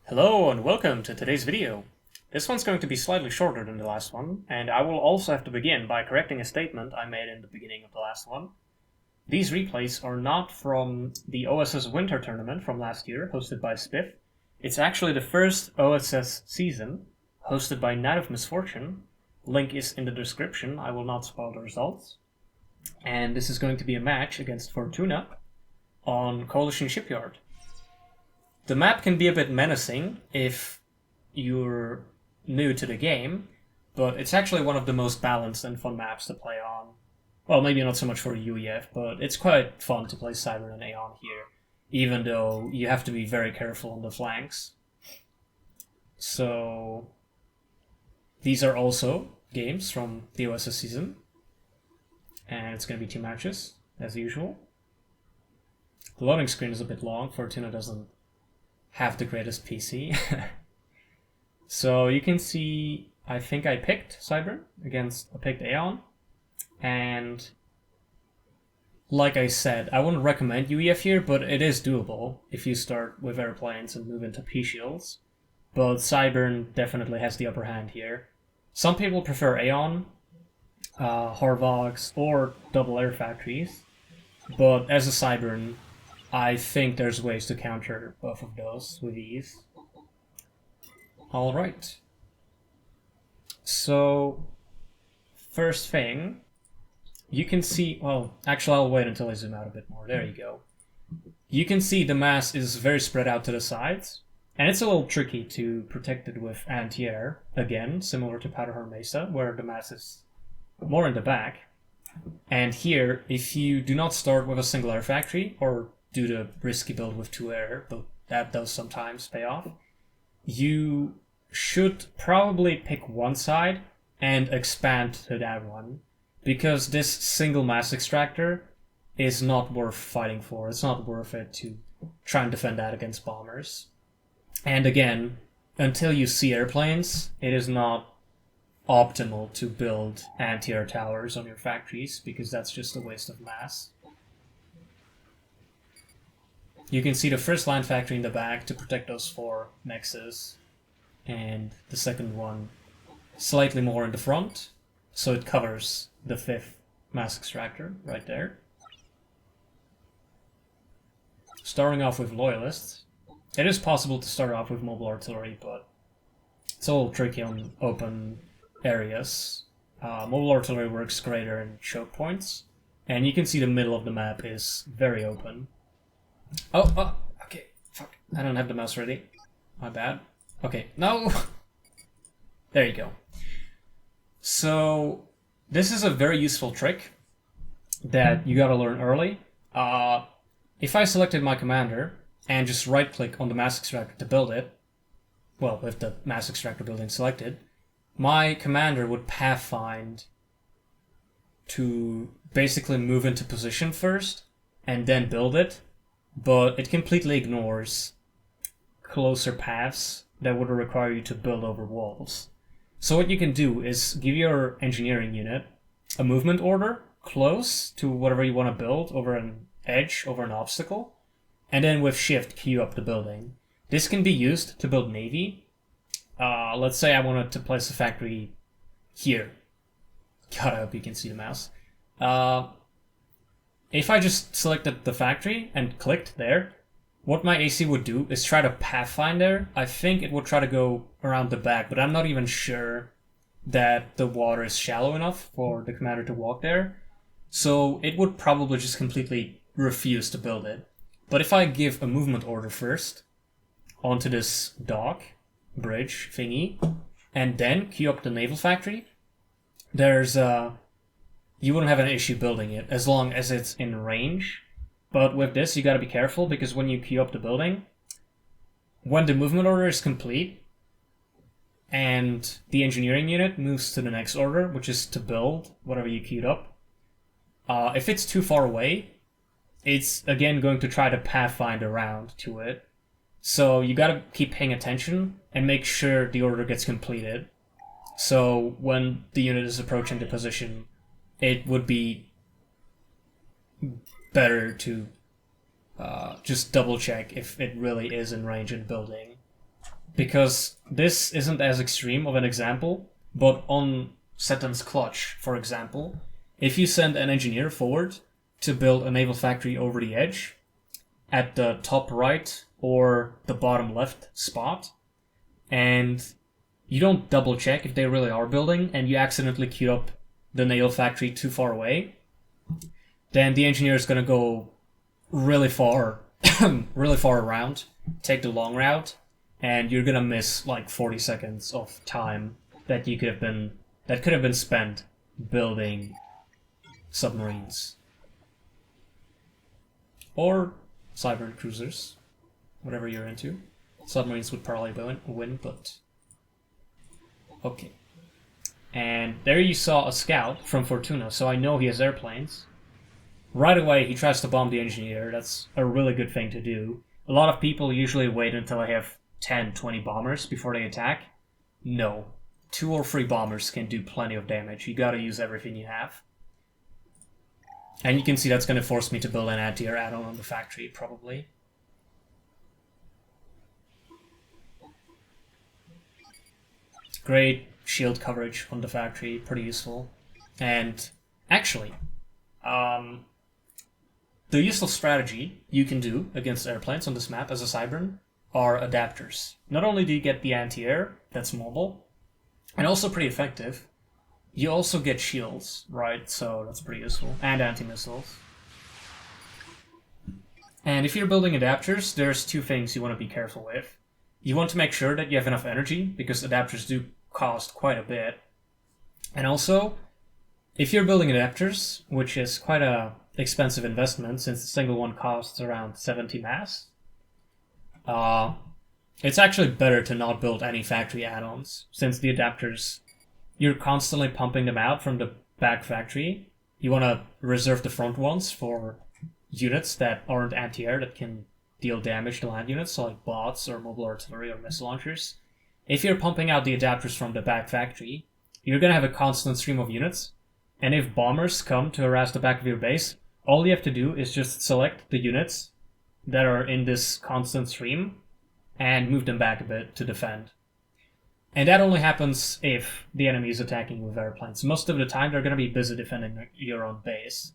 Hello and welcome to today's video. This one's going to be slightly shorter than the last one, and I will also have to begin by correcting a statement I made in the beginning of the last one. These replays are not from the OSS Winter Tournament from last year, hosted by Spiff. It's actually the first OSS season, hosted by Knight of Misfortune. Link is in the description, I will not spoil the results. And this is going to be a match against Fortuna on Coalition Shipyard. The map can be a bit menacing if you're new to the game, but it's actually one of the most balanced and fun maps to play on. Well, maybe not so much for UEF, but it's quite fun to play Cyber and Aeon here, even though you have to be very careful on the flanks. So, these are also games from the OSS season, and it's going to be 2 matches, as usual. The loading screen is a bit long, Fortuna doesn't have the greatest PC. So you can see, I think I picked Cyber against I picked Aeon, and like I said, I wouldn't recommend UEF here, but it is doable if you start with airplanes and move into P-shields. But Cybern definitely has the upper hand here. Some people prefer Aeon, Horvox, or double air factories, but as a Cybern, I think there's ways to counter both of those with ease. Alright. So, first thing, you can see, well, actually I'll wait until I zoom out a bit more. There you go. You can see the mass is very spread out to the sides, and it's a little tricky to protect it with anti-air, again, similar to Powderhorn Mesa, where the mass is more in the back. And here, if you do not start with a single air factory, or do the risky build with 2 air, but that does sometimes pay off, you should probably pick one side and expand to that one, because this single mass extractor is not worth fighting for. It's not worth it to try and defend that against bombers. And again, until you see airplanes, it is not optimal to build anti-air towers on your factories, because that's just a waste of mass. You can see the first land factory in the back to protect those 4 mexes, and the second one slightly more in the front, so it covers the 5th mass extractor right there. Starting off with loyalists. It is possible to start off with mobile artillery, but it's a little tricky on open areas. Mobile artillery works greater in choke points, and you can see the middle of the map is very open. Oh, okay, fuck. I don't have the mouse ready. My bad. Okay, no! There you go. So, this is a very useful trick that you gotta learn early. If I selected my commander and just right-click on the mass extractor to build it, well, with the mass extractor building selected, my commander would pathfind to basically move into position first and then build it, but it completely ignores closer paths that would require you to build over walls. So what you can do is give your engineering unit a movement order close to whatever you want to build over an edge, over an obstacle, and then with shift queue up the building. This can be used to build navy. Let's say I wanted to place a factory here. God, I hope you can see the mouse. If I just selected the factory and clicked there, what my AC would do is try to pathfind there. I think it would try to go around the back, but I'm not even sure that the water is shallow enough for the commander to walk there. So it would probably just completely refuse to build it. But if I give a movement order first onto this dock, bridge thingy, and then queue up the naval factory, there's you wouldn't have an issue building it as long as it's in range. But with this, you gotta be careful, because when you queue up the building, when the movement order is complete and the engineering unit moves to the next order, which is to build whatever you queued up, if it's too far away, it's again going to try to pathfind around to it. So you gotta keep paying attention and make sure the order gets completed. So when the unit is approaching the position, it would be better to just double check if it really is in range and building. because this isn't as extreme of an example, but on Saturn's Clutch, for example, if you send an engineer forward to build a naval factory over the edge, at the top right or the bottom left spot, and you don't double check if they really are building, and you accidentally queue up the naval factory too far away, then the engineer is going to go really far, really far around, take the long route, and you're going to miss like 40 seconds of time that could have been spent building submarines. Or Cyberne cruisers, whatever you're into. Submarines would probably win, but... Okay. And there you saw a scout from Fortuna, so I know he has airplanes. Right away, he tries to bomb the engineer. That's a really good thing to do. A lot of people usually wait until they have 10, 20 bombers before they attack. No. 2 or 3 bombers can do plenty of damage. You gotta use everything you have. And you can see that's gonna force me to build an anti-air add-on on the factory, probably. Great shield coverage on the factory, pretty useful. And actually, the useful strategy you can do against airplanes on this map as a Cyberne are adapters. Not only do you get the anti-air, that's mobile, and also pretty effective, you also get shields, right? So that's pretty useful. And anti-missiles. And if you're building adapters, there's 2 things you want to be careful with. You want to make sure that you have enough energy, because adapters do cost quite a bit. And also, if you're building adapters, which is quite a expensive investment since a single one costs around 70 mass, it's actually better to not build any factory add-ons, since the adapters, you're constantly pumping them out from the back factory. You want to reserve the front ones for units that aren't anti-air, that can deal damage to land units, so like bots or mobile artillery or missile launchers. If you're pumping out the adapters from the back factory, you're going to have a constant stream of units, and if bombers come to harass the back of your base, all you have to do is just select the units that are in this constant stream and move them back a bit to defend. And that only happens if the enemy is attacking with airplanes. Most of the time they're going to be busy defending your own base.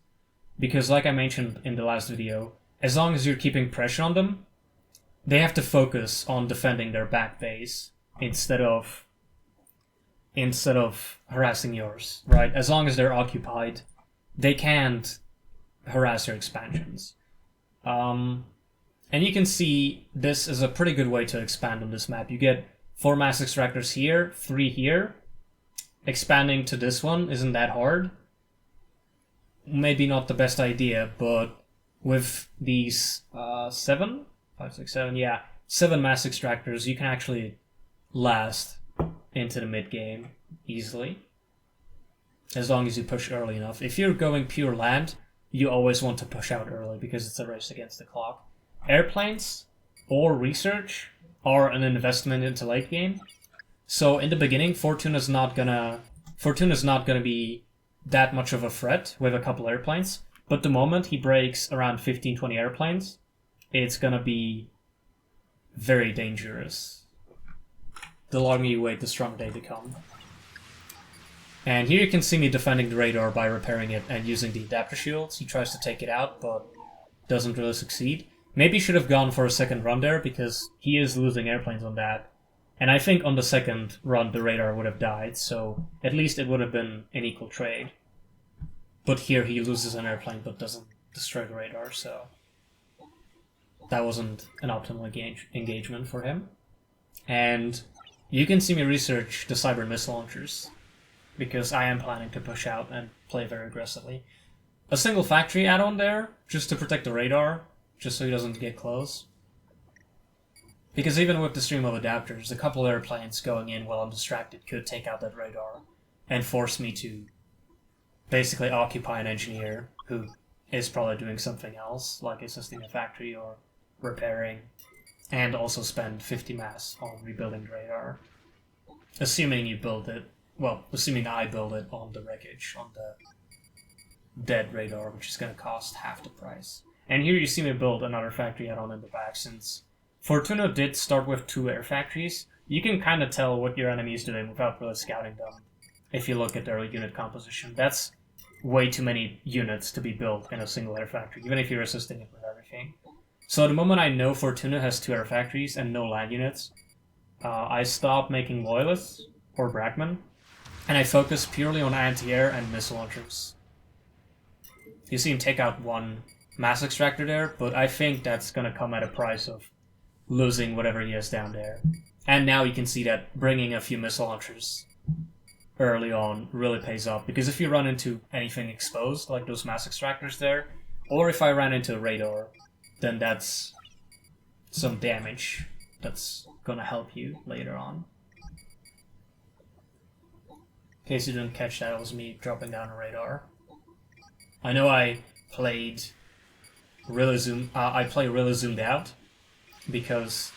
Because like I mentioned in the last video, as long as you're keeping pressure on them, they have to focus on defending their back base instead of harassing yours, right? As long as they're occupied, they can't harass your expansions. And you can see this is a pretty good way to expand on this map. You get 4 mass extractors here, 3 here. Expanding to this one isn't that hard. Maybe not the best idea, but with these 7 mass extractors, you can actually last into the mid-game easily, as long as you push early enough. If you're going pure land, you always want to push out early, because it's a race against the clock. Airplanes or research are an investment into late game, so in the beginning, Fortuna's not gonna be that much of a threat with a couple airplanes, but the moment he breaks around 15-20 airplanes, it's gonna be very dangerous. The longer you wait, the stronger they become. And here you can see me defending the radar by repairing it and using the adapter shields. He tries to take it out, but doesn't really succeed. Maybe should have gone for a second run there, because he is losing airplanes on that. And I think on the second run the radar would have died, so at least it would have been an equal trade. But here he loses an airplane but doesn't destroy the radar, so that wasn't an optimal engagement for him. And you can see me research the Cyberne missile launchers, because I am planning to push out and play very aggressively. A single factory add-on there, just to protect the radar, just so he doesn't get close. Because even with the stream of adapters, a couple airplanes going in while I'm distracted could take out that radar and force me to basically occupy an engineer who is probably doing something else, like assisting a factory or repairing, and also spend 50 mass on rebuilding the radar. Assuming you build it, well, assuming I build it on the wreckage, on the dead radar, which is going to cost half the price. And here you see me build another factory add-on in the back, since Fortuna did start with 2 air factories, you can kind of tell what your enemy is doing without really scouting them. If you look at their unit composition, that's way too many units to be built in a single air factory, even if you're assisting it with everything. So the moment I know Fortuna has 2 air factories and no land units, I stop making loyalists or Brackman, and I focus purely on anti-air and missile launchers. You see him take out 1 mass extractor there, but I think that's gonna come at a price of losing whatever he has down there. And now you can see that bringing a few missile launchers early on really pays off, because if you run into anything exposed, like those mass extractors there, or if I ran into a radar, then that's some damage that's gonna help you later on. In case you didn't catch that, it was me dropping down a radar. I know I played really really zoomed out, because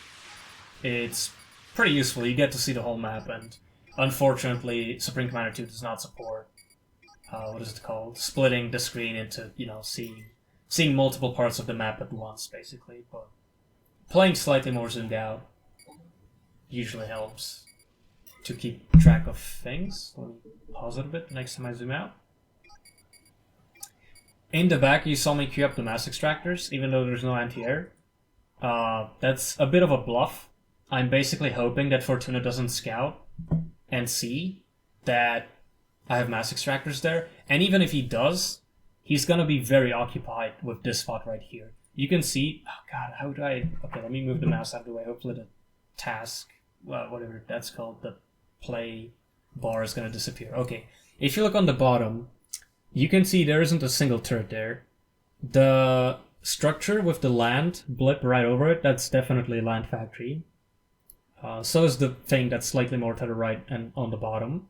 it's pretty useful. You get to see the whole map, and unfortunately, Supreme Commander 2 does not support, what is it called? Splitting the screen into, seeing multiple parts of the map at once, basically. But playing slightly more zoomed out usually helps to keep track of things. Let me pause it a bit next time I zoom out. In the back, you saw me queue up the mass extractors, even though there's no anti-air. That's a bit of a bluff. I'm basically hoping that Fortuna doesn't scout and see that I have mass extractors there. And even if he does, he's gonna be very occupied with this spot right here. You can see, oh god, how do I... Okay, let me move the mouse out of the way. Hopefully the task, whatever that's called, the play bar is gonna disappear. Okay, if you look on the bottom, you can see there isn't a single turret there. The structure with the land blip right over it, that's definitely a land factory. So is the thing that's slightly more to the right and on the bottom.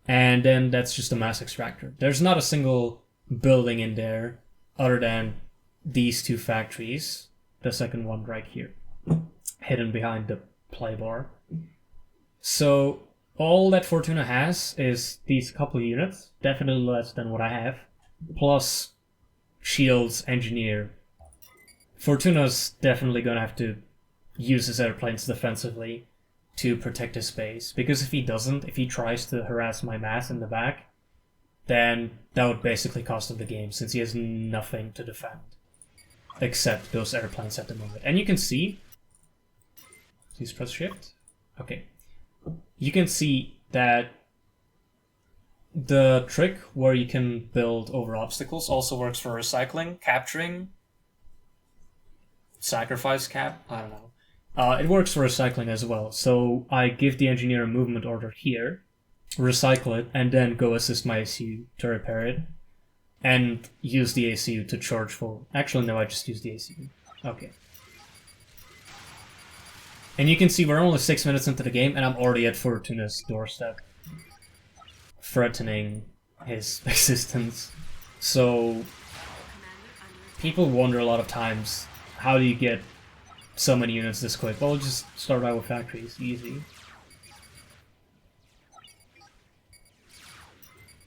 And then that's just a mass extractor. There's not a single building in there other than these 2 factories. The second one right here, hidden behind the play bar. So all that Fortuna has is these couple units, definitely less than what I have, plus shields, engineer. Fortuna's definitely gonna have to use his airplanes defensively to protect his base, because if he doesn't, if he tries to harass my mass in the back, then that would basically cost him the game, since he has nothing to defend except those airplanes at the moment. And you can see, please press shift. Okay, you can see that the trick where you can build over obstacles also works for recycling, capturing, sacrifice cap, I don't know. It works for recycling as well. So I give the engineer a movement order here, recycle it, and then go assist my ACU to repair it, and use the ACU to charge full. Actually, no, I just use the ACU. Okay. And you can see we're only 6 minutes into the game, and I'm already at Fortuna's doorstep, threatening his existence. So people wonder a lot of times, how do you get so many units this quick? Well, just start out with factories, easy.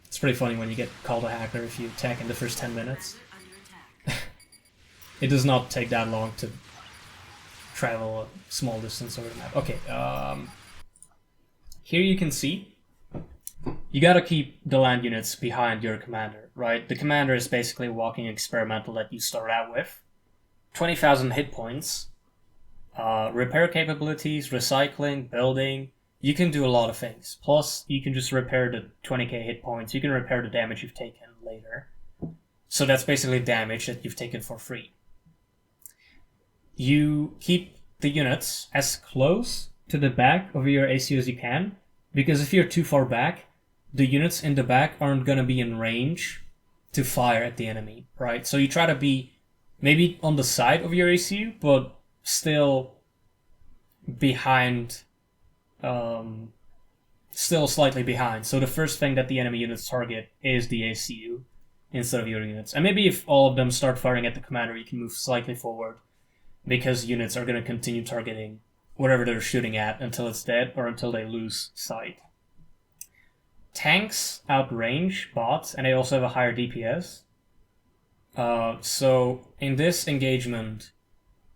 It's pretty funny when you get called a hacker if you attack in the first 10 minutes. It does not take that long to travel a small distance over the map. Okay, here you can see, you gotta keep the land units behind your commander, right? The commander is basically walking experimental that you start out with. 20,000 hit points, repair capabilities, recycling, building. You can do a lot of things. Plus, you can just repair the 20k hit points. You can repair the damage you've taken later. So that's basically damage that you've taken for free. You keep the units as close to the back of your ACU as you can, because if you're too far back, the units in the back aren't going to be in range to fire at the enemy, right? So you try to be maybe on the side of your ACU, but still behind, still slightly behind. So the first thing that the enemy units target is the ACU instead of your units. And maybe if all of them start firing at the commander, you can move slightly forward, because units are going to continue targeting whatever they're shooting at until it's dead or until they lose sight. Tanks outrange bots, and they also have a higher DPS. So in this engagement,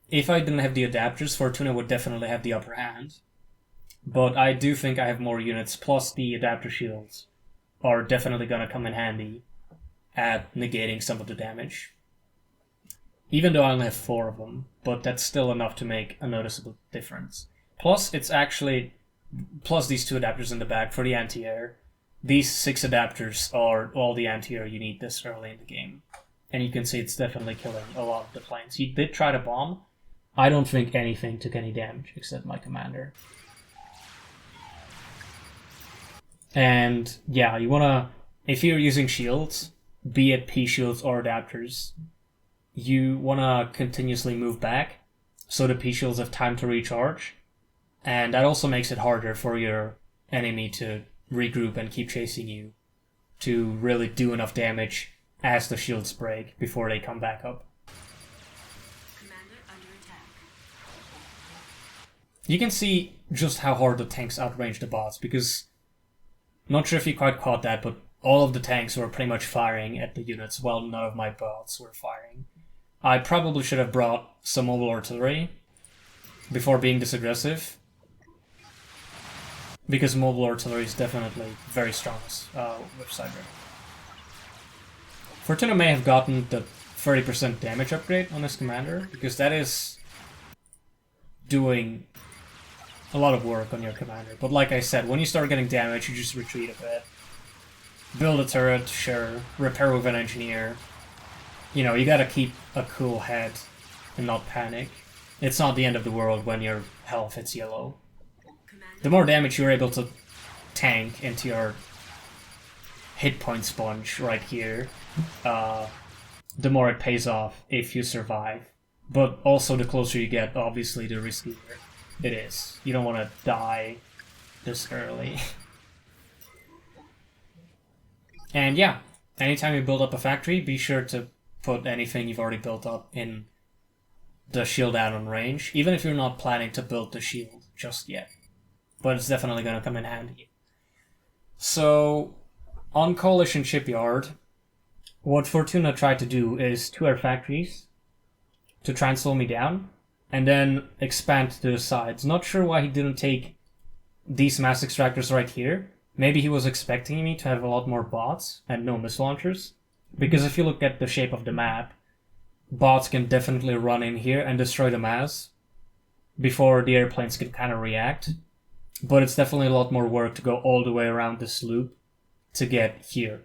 if I didn't have the adapters, Fortuna would definitely have the upper hand. But I do think I have more units, plus the adapter shields are definitely going to come in handy at negating some of the damage. Even though I only have 4 of them, but that's still enough to make a noticeable difference. Plus, it's actually, plus these 2 adapters in the back for the anti-air, these 6 adapters are all the anti-air you need this early in the game. And you can see it's definitely killing a lot of the planes. He did try to bomb. I don't think anything took any damage except my commander. And yeah, you wanna, if you're using shields, be it P shields or adapters, you wanna continuously move back so the P shields have time to recharge. And that also makes it harder for your enemy to regroup and keep chasing you to really do enough damage as the shields break before they come back up. Commander under attack. You can see just how hard the tanks outrange the bots, because, not sure if you quite caught that, but all of the tanks were pretty much firing at the units while none of my bots were firing. I probably should have brought some mobile artillery before being this aggressive, because mobile artillery is definitely very strong with Cyber. Fortuna may have gotten the 30% damage upgrade on his commander, because that is doing a lot of work on your commander. But like I said, when you start getting damage, you just retreat a bit. Build a turret, sure. Repair with an engineer. You know, you gotta keep a cool head and not panic. It's not the end of the world when your health hits yellow. The more damage you're able to tank into your hit point sponge right here, the more it pays off if you survive. But also the closer you get, obviously, the riskier it is. You don't want to die this early. And yeah, anytime you build up a factory, be sure to put anything you've already built up in the shield add-on range, even if you're not planning to build the shield just yet. But it's definitely going to come in handy. So, on Coalition Shipyard, what Fortuna tried to do is 2 air factories to try and slow me down, and then expand to the sides. Not sure why he didn't take these mass extractors right here. Maybe he was expecting me to have a lot more bots and no missile launchers. Because if you look at the shape of the map, bots can definitely run in here and destroy the mass before the airplanes can kind of react. But it's definitely a lot more work to go all the way around this loop to get here.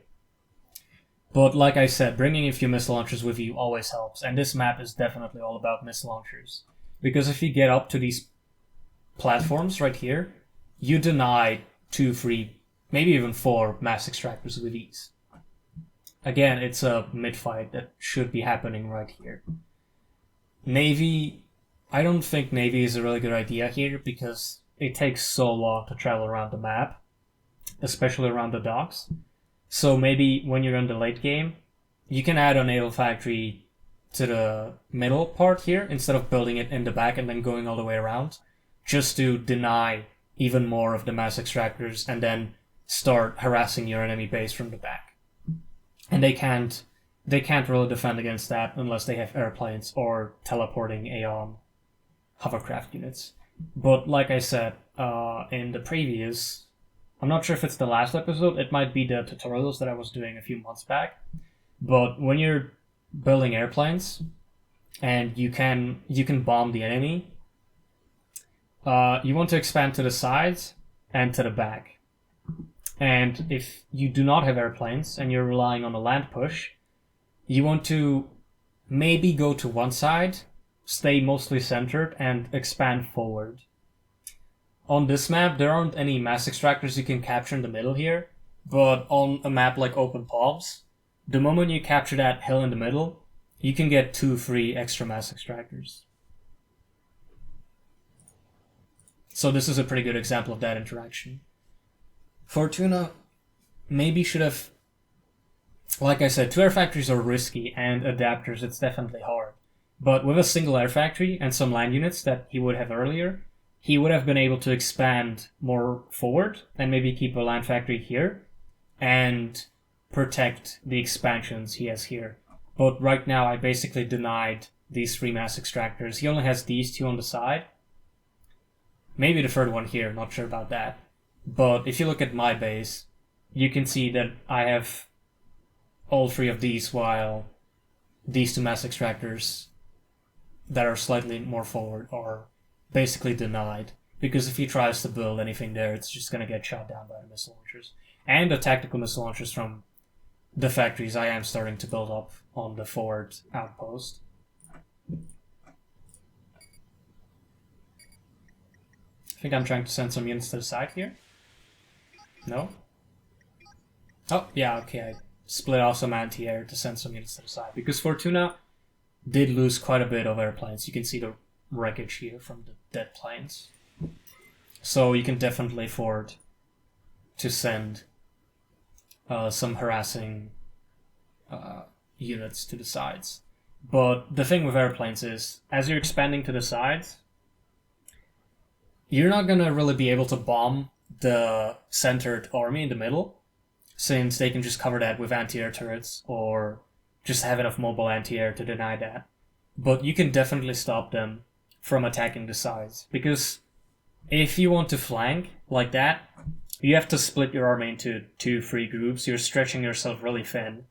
But like I said, bringing a few missile launchers with you always helps, and this map is definitely all about missile launchers. Because if you get up to these platforms right here, you deny 2, 3, maybe even 4 mass extractors with ease. Again, it's a mid-fight that should be happening right here. Navy, I don't think Navy is a really good idea here, because it takes so long to travel around the map, especially around the docks. So maybe when you're in the late game, you can add a naval factory to the middle part here instead of building it in the back and then going all the way around, just to deny even more of the mass extractors and then start harassing your enemy base from the back. And they can't really defend against that unless they have airplanes or teleporting Aeon hovercraft units. But like I said in the previous, I'm not sure if it's the last episode, it might be the tutorials that I was doing a few months back, but when you're building airplanes and you can bomb the enemy, you want to expand to the sides and to the back. And if you do not have airplanes and you're relying on a land push, you want to maybe go to one side, stay mostly centered, and expand forward. On this map, there aren't any mass extractors you can capture in the middle here, but on a map like Open Palms, the moment you capture that hill in the middle, you can get 2 free extra mass extractors. So this is a pretty good example of that interaction. Fortuna maybe should have, like I said, 2 air factories are risky, and adapters, it's definitely hard. But with a single air factory and some land units that he would have earlier, he would have been able to expand more forward and maybe keep a land factory here and protect the expansions he has here. But right now I basically denied these 3 mass extractors. He only has these 2 on the side. Maybe the third one here, not sure about that. But if you look at my base, you can see that I have all 3 of these, while these 2 mass extractors that are slightly more forward are basically denied. Because if he tries to build anything there, it's just going to get shot down by the missile launchers. And the tactical missile launchers from the factories I am starting to build up on the forward outpost. I think I'm trying to send some units to the side here. No? Oh, yeah, okay, I split off some anti-air to send some units to the side. Because Fortuna did lose quite a bit of airplanes. You can see the wreckage here from the dead planes. So you can definitely afford to send some harassing units to the sides. But the thing with airplanes is, as you're expanding to the sides, you're not going to really be able to bomb the centered army in the middle, since they can just cover that with anti-air turrets, or just have enough mobile anti-air to deny that. But you can definitely stop them from attacking the sides, because if you want to flank like that, you have to split your army into 2-3 groups. You're stretching yourself really thin,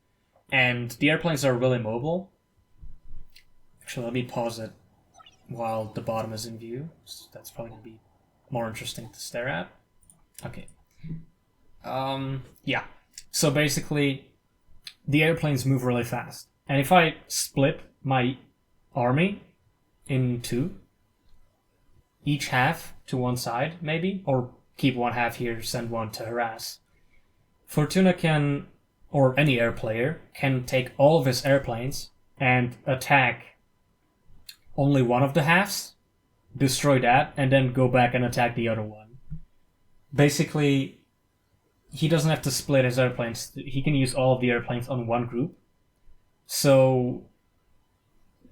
and the airplanes are really mobile. Actually, let me pause it while the bottom is in view. So that's probably going to be more interesting to stare at. Okay. Yeah. So basically, the airplanes move really fast. And if I split my army in 2, each half to one side, maybe, or keep one half here, send one to harass, Fortuna can, or any air player, can take all of his airplanes and attack only one of the halves, destroy that, and then go back and attack the other one. Basically, he doesn't have to split his airplanes. He can use all of the airplanes on one group. So,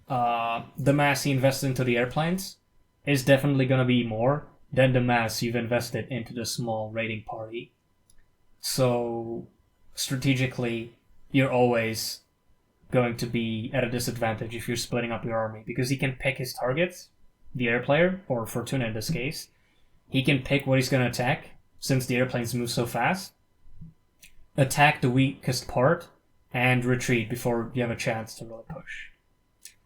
the mass he invested into the airplanes is definitely going to be more than the mass you've invested into the small raiding party. So, strategically, you're always going to be at a disadvantage if you're splitting up your army, because he can pick his targets, the air player, or Fortuna in this case. He can pick what he's going to attack, since the airplanes move so fast, attack the weakest part, and retreat before you have a chance to really push.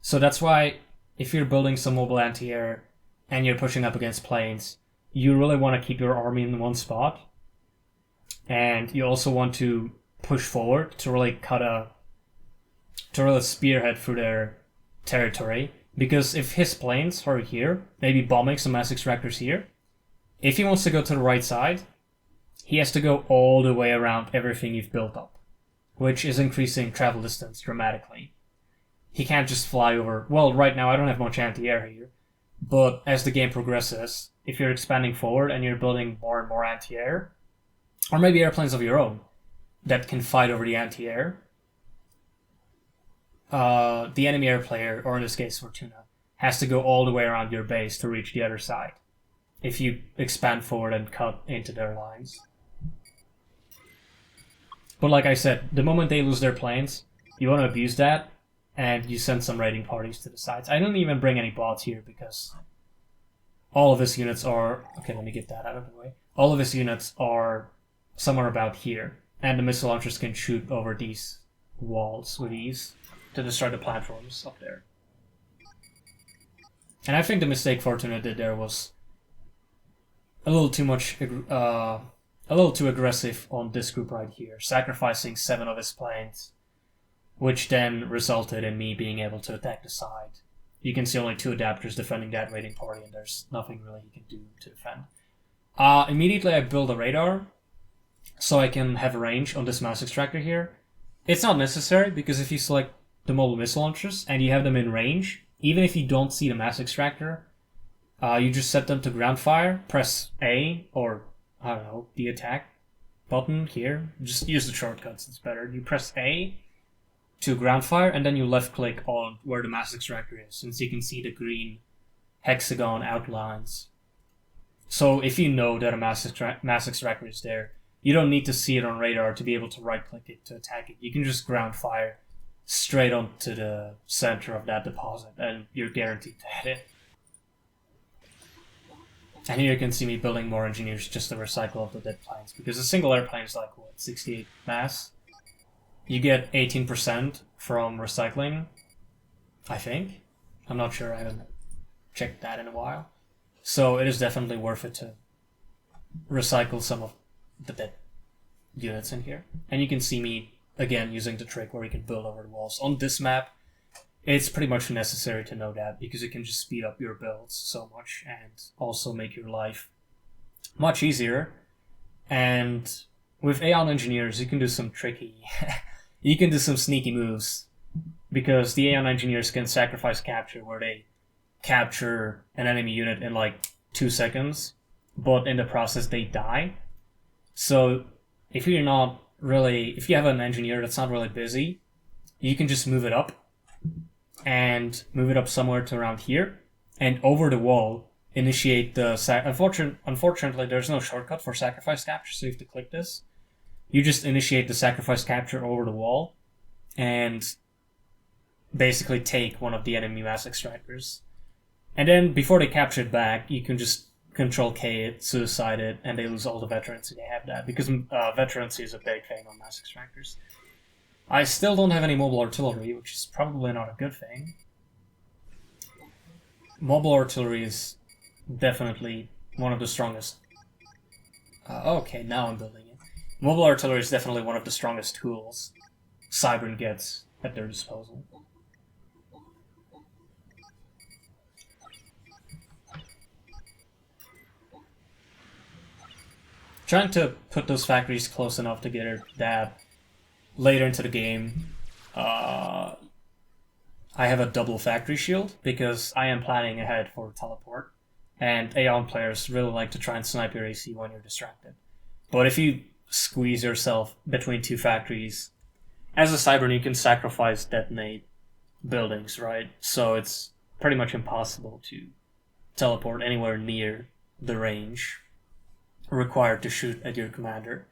So that's why, if you're building some mobile anti-air and you're pushing up against planes, you really want to keep your army in one spot, and you also want to push forward to really spearhead through their territory, because if his planes are here, maybe bombing some mass extractors here, if he wants to go to the right side, he has to go all the way around everything you've built up, which is increasing travel distance dramatically. He can't just fly over. Well, right now I don't have much anti-air here, but as the game progresses, if you're expanding forward and you're building more and more anti-air, or maybe airplanes of your own that can fight over the anti-air, the enemy air player, or in this case Fortuna, has to go all the way around your base to reach the other side if you expand forward and cut into their lines. But like I said, the moment they lose their planes, you want to abuse that, and you send some raiding parties to the sides. I don't even bring any bots here, because all of his units are... Okay, let me get that out of the way. All of his units are somewhere about here, and the missile launchers can shoot over these walls with ease to destroy the platforms up there. And I think the mistake Fortuna did there was a little too aggressive on this group right here, sacrificing 7 of his planes, which then resulted in me being able to attack the side. You can see only 2 adapters defending that raiding party, and there's nothing really you can do to defend. Immediately I build a radar, so I can have a range on this mass extractor here. It's not necessary, because if you select the mobile missile launchers and you have them in range, even if you don't see the mass extractor, you just set them to ground fire, press A, or, I don't know, the attack button here. Just use the shortcuts, it's better. You press A to ground fire, and then you left click on where the mass extractor is, since you can see the green hexagon outlines. So if you know that a mass extractor is there, you don't need to see it on radar to be able to right click it to attack it. You can just ground fire straight onto the center of that deposit, and you're guaranteed to hit it. And here you can see me building more engineers just to recycle off the dead planes. Because a single airplane is like, what, 68 mass? You get 18% from recycling, I think. I'm not sure, I haven't checked that in a while. So it is definitely worth it to recycle some of the dead units in here. And you can see me, again, using the trick where you can build over the walls. On this map, it's pretty much necessary to know that, because it can just speed up your builds so much and also make your life much easier. And with Aeon Engineers, you can do some you can do some sneaky moves, because the Aeon Engineers can sacrifice capture, where they capture an enemy unit in like 2 seconds, but in the process they die. So if you have an engineer that's not really busy, you can just move it up somewhere to around here, and over the wall initiate the unfortunately there's no shortcut for sacrifice capture, so you have to click this. You just initiate the sacrifice capture over the wall and basically take one of the enemy mass extractors. And then before they capture it back, you can just Control K it, suicide it, and they lose all the veterancy they have that, because veterancy is a big thing on mass extractors. I still don't have any mobile artillery, which is probably not a good thing. Mobile artillery is definitely one of the strongest. Okay, now I'm building it. Mobile artillery is definitely one of the strongest tools Cybern gets at their disposal. Trying to put those factories close enough together that later into the game, I have a double factory shield, because I am planning ahead for teleport, and Aeon players really like to try and snipe your AC when you're distracted. But if you squeeze yourself between two factories, as a Cybern you can sacrifice detonate buildings, right? So it's pretty much impossible to teleport anywhere near the range required to shoot at your commander.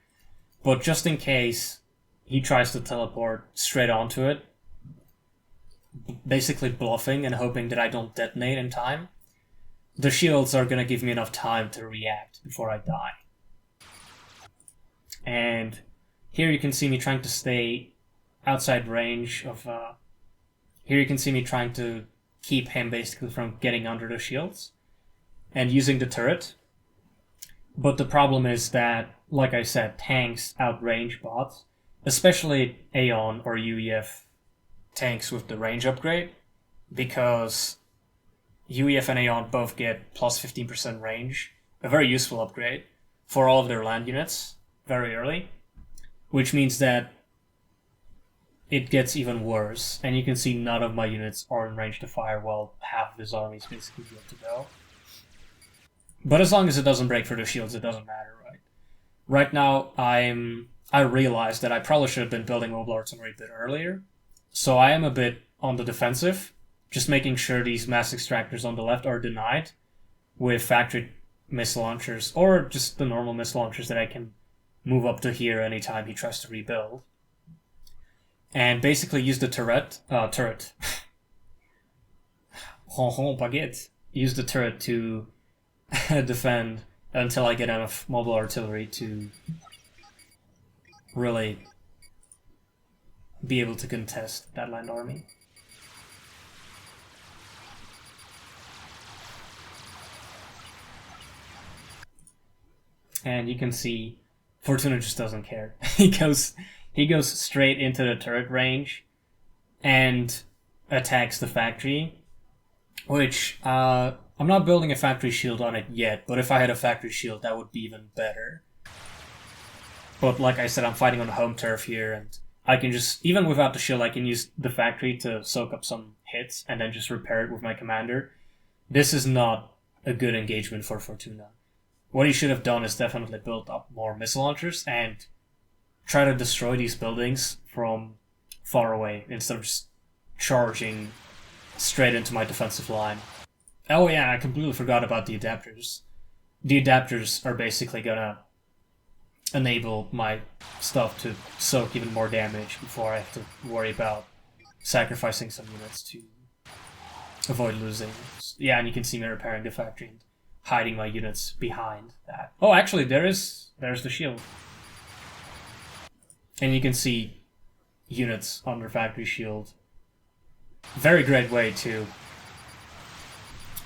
But just in case he tries to teleport straight onto it, basically bluffing and hoping that I don't detonate in time, the shields are going to give me enough time to react before I die. And here you can see me trying to stay outside range of... here you can see me trying to keep him basically from getting under the shields and using the turret. But the problem is that, like I said, tanks outrange bots, especially Aeon or UEF tanks with the range upgrade, because UEF and Aeon both get plus 15% range, a very useful upgrade for all of their land units very early, which means that it gets even worse, and you can see none of my units are in range to fire while half of his army is basically good to go. But as long as it doesn't break for the shields, it doesn't matter, right? Right now, I realized that I probably should have been building mobile artillery a bit earlier, so I am a bit on the defensive, just making sure these mass extractors on the left are denied with factory missile launchers, or just the normal missile launchers that I can move up to here anytime he tries to rebuild. And basically use the turret. Baguette. Use the turret to defend until I get enough mobile artillery to really be able to contest that land army. And you can see Fortuna just doesn't care. He goes straight into the turret range and attacks the factory, which I'm not building a factory shield on it yet, but if I had a factory shield that would be even better. But like I said, I'm fighting on home turf here, and I can just, even without the shield, I can use the factory to soak up some hits and then just repair it with my commander. This is not a good engagement for Fortuna. What he should have done is definitely build up more missile launchers and try to destroy these buildings from far away instead of just charging straight into my defensive line. Oh yeah, I completely forgot about the adapters. The adapters are basically gonna enable my stuff to soak even more damage before I have to worry about sacrificing some units to avoid losing. Yeah, and you can see me repairing the factory and hiding my units behind that. Oh, actually, there's the shield. And you can see units under factory shield. Very great way to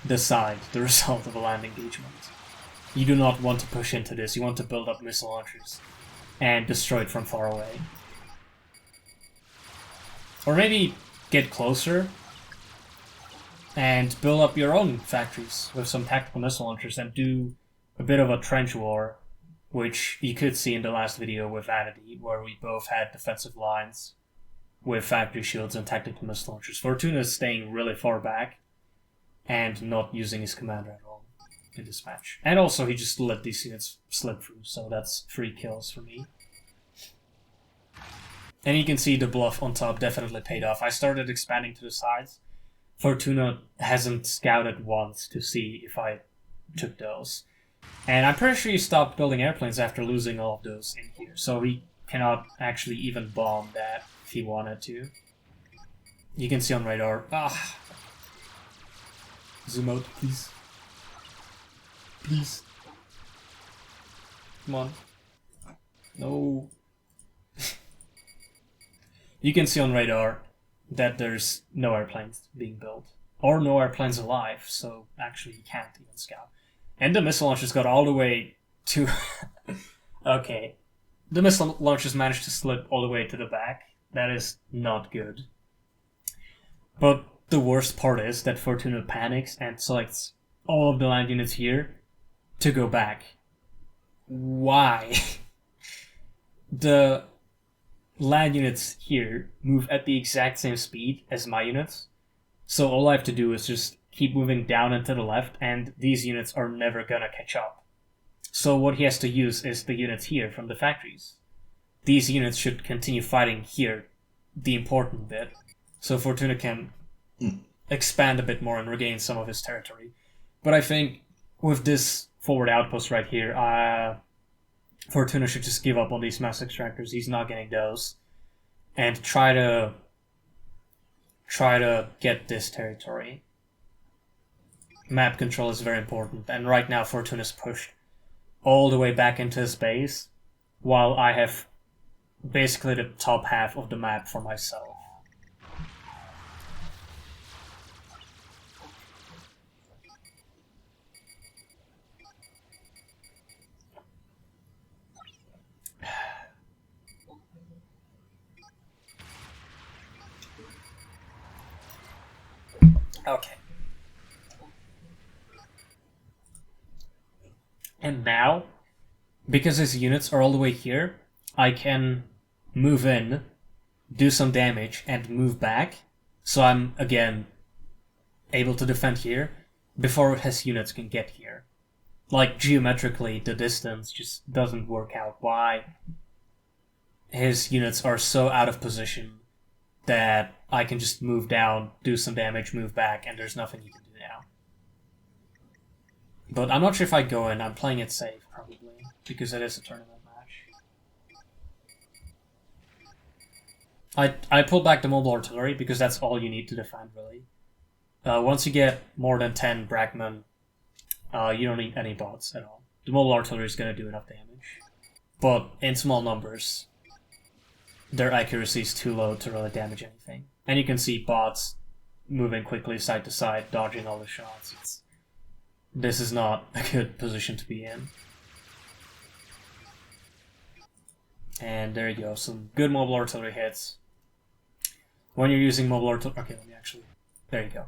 decide the result of a land engagement. You do not want to push into this, you want to build up missile launchers and destroy it from far away. Or maybe get closer and build up your own factories with some tactical missile launchers and do a bit of a trench war, which you could see in the last video with Vanity, where we both had defensive lines with factory shields and tactical missile launchers. Fortuna is staying really far back and not using his commander at all in this match. And also he just let these units slip through, so that's 3 kills for me. And you can see the bluff on top definitely paid off. I started expanding to the sides. Fortuna hasn't scouted once to see if I took those. And I'm pretty sure he stopped building airplanes after losing all of those in here, so he cannot actually even bomb that if he wanted to. You can see on radar. Zoom out, please. Please. Come on. No. You can see on radar that there's no airplanes being built. Or no airplanes alive, so actually you can't even scout. And the missile launchers got all the way to... Okay. The missile launchers managed to slip all the way to the back. That is not good. But the worst part is that Fortuna panics and selects all of the land units here to go back. Why? The land units here move at the exact same speed as my units. So all I have to do is just keep moving down and to the left, and these units are never gonna catch up. So what he has to use is the units here from the factories. These units should continue fighting here, the important bit, so Fortuna can expand a bit more and regain some of his territory. But I think with this forward outpost right here, Fortuna should just give up on these mass extractors. He's not getting those, and try to get this territory. Map control is very important, and right now Fortuna's pushed all the way back into his base, while I have basically the top half of the map for myself. Okay. And now, because his units are all the way here, I can move in, do some damage, and move back. So I'm, again, able to defend here before his units can get here. Like, geometrically, the distance just doesn't work out. Why his units are so out of position that I can just move down, do some damage, move back, and there's nothing you can do now. But I'm not sure if I go in. I'm playing it safe, probably, because it is a tournament match. I pulled back the mobile artillery because that's all you need to defend, really. Once you get more than 10 Brackman, you don't need any bots at all. The mobile artillery is going to do enough damage. But in small numbers, their accuracy is too low to really damage anything. And you can see bots moving quickly side to side, dodging all the shots. This is not a good position to be in. And there you go, some good mobile artillery hits. When you're using mobile artillery... Okay, let me actually... There you go.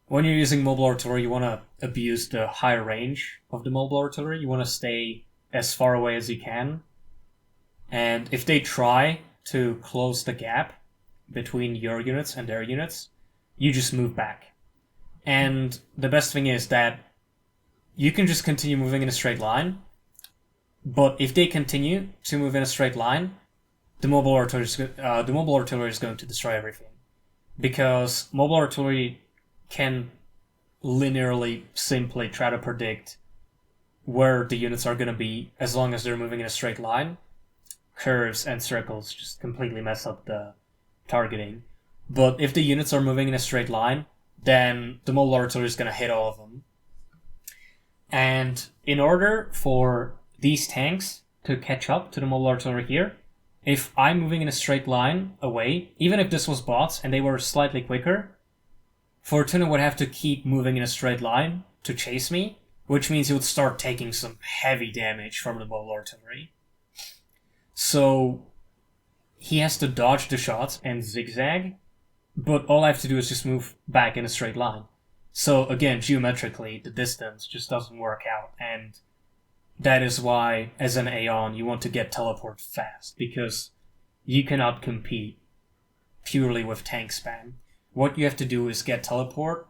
When you're using mobile artillery, you want to abuse the high range of the mobile artillery. You want to stay as far away as you can. And if they try to close the gap between your units and their units, you just move back. And the best thing is that you can just continue moving in a straight line, but if they continue to move in a straight line, the mobile artillery is going to destroy everything. Because mobile artillery can linearly simply try to predict where the units are going to be as long as they're moving in a straight line. Curves and circles just completely mess up the targeting. But if the units are moving in a straight line, then the mobile artillery is going to hit all of them. And in order for these tanks to catch up to the mobile artillery here, if I'm moving in a straight line away, even if this was bots and they were slightly quicker, Fortuna would have to keep moving in a straight line to chase me, which means he would start taking some heavy damage from the mobile artillery. So he has to dodge the shots and zigzag, but all I have to do is just move back in a straight line. So again, geometrically, the distance just doesn't work out, and that is why, as an Aeon, you want to get teleport fast, because you cannot compete purely with tank spam. What you have to do is get teleport,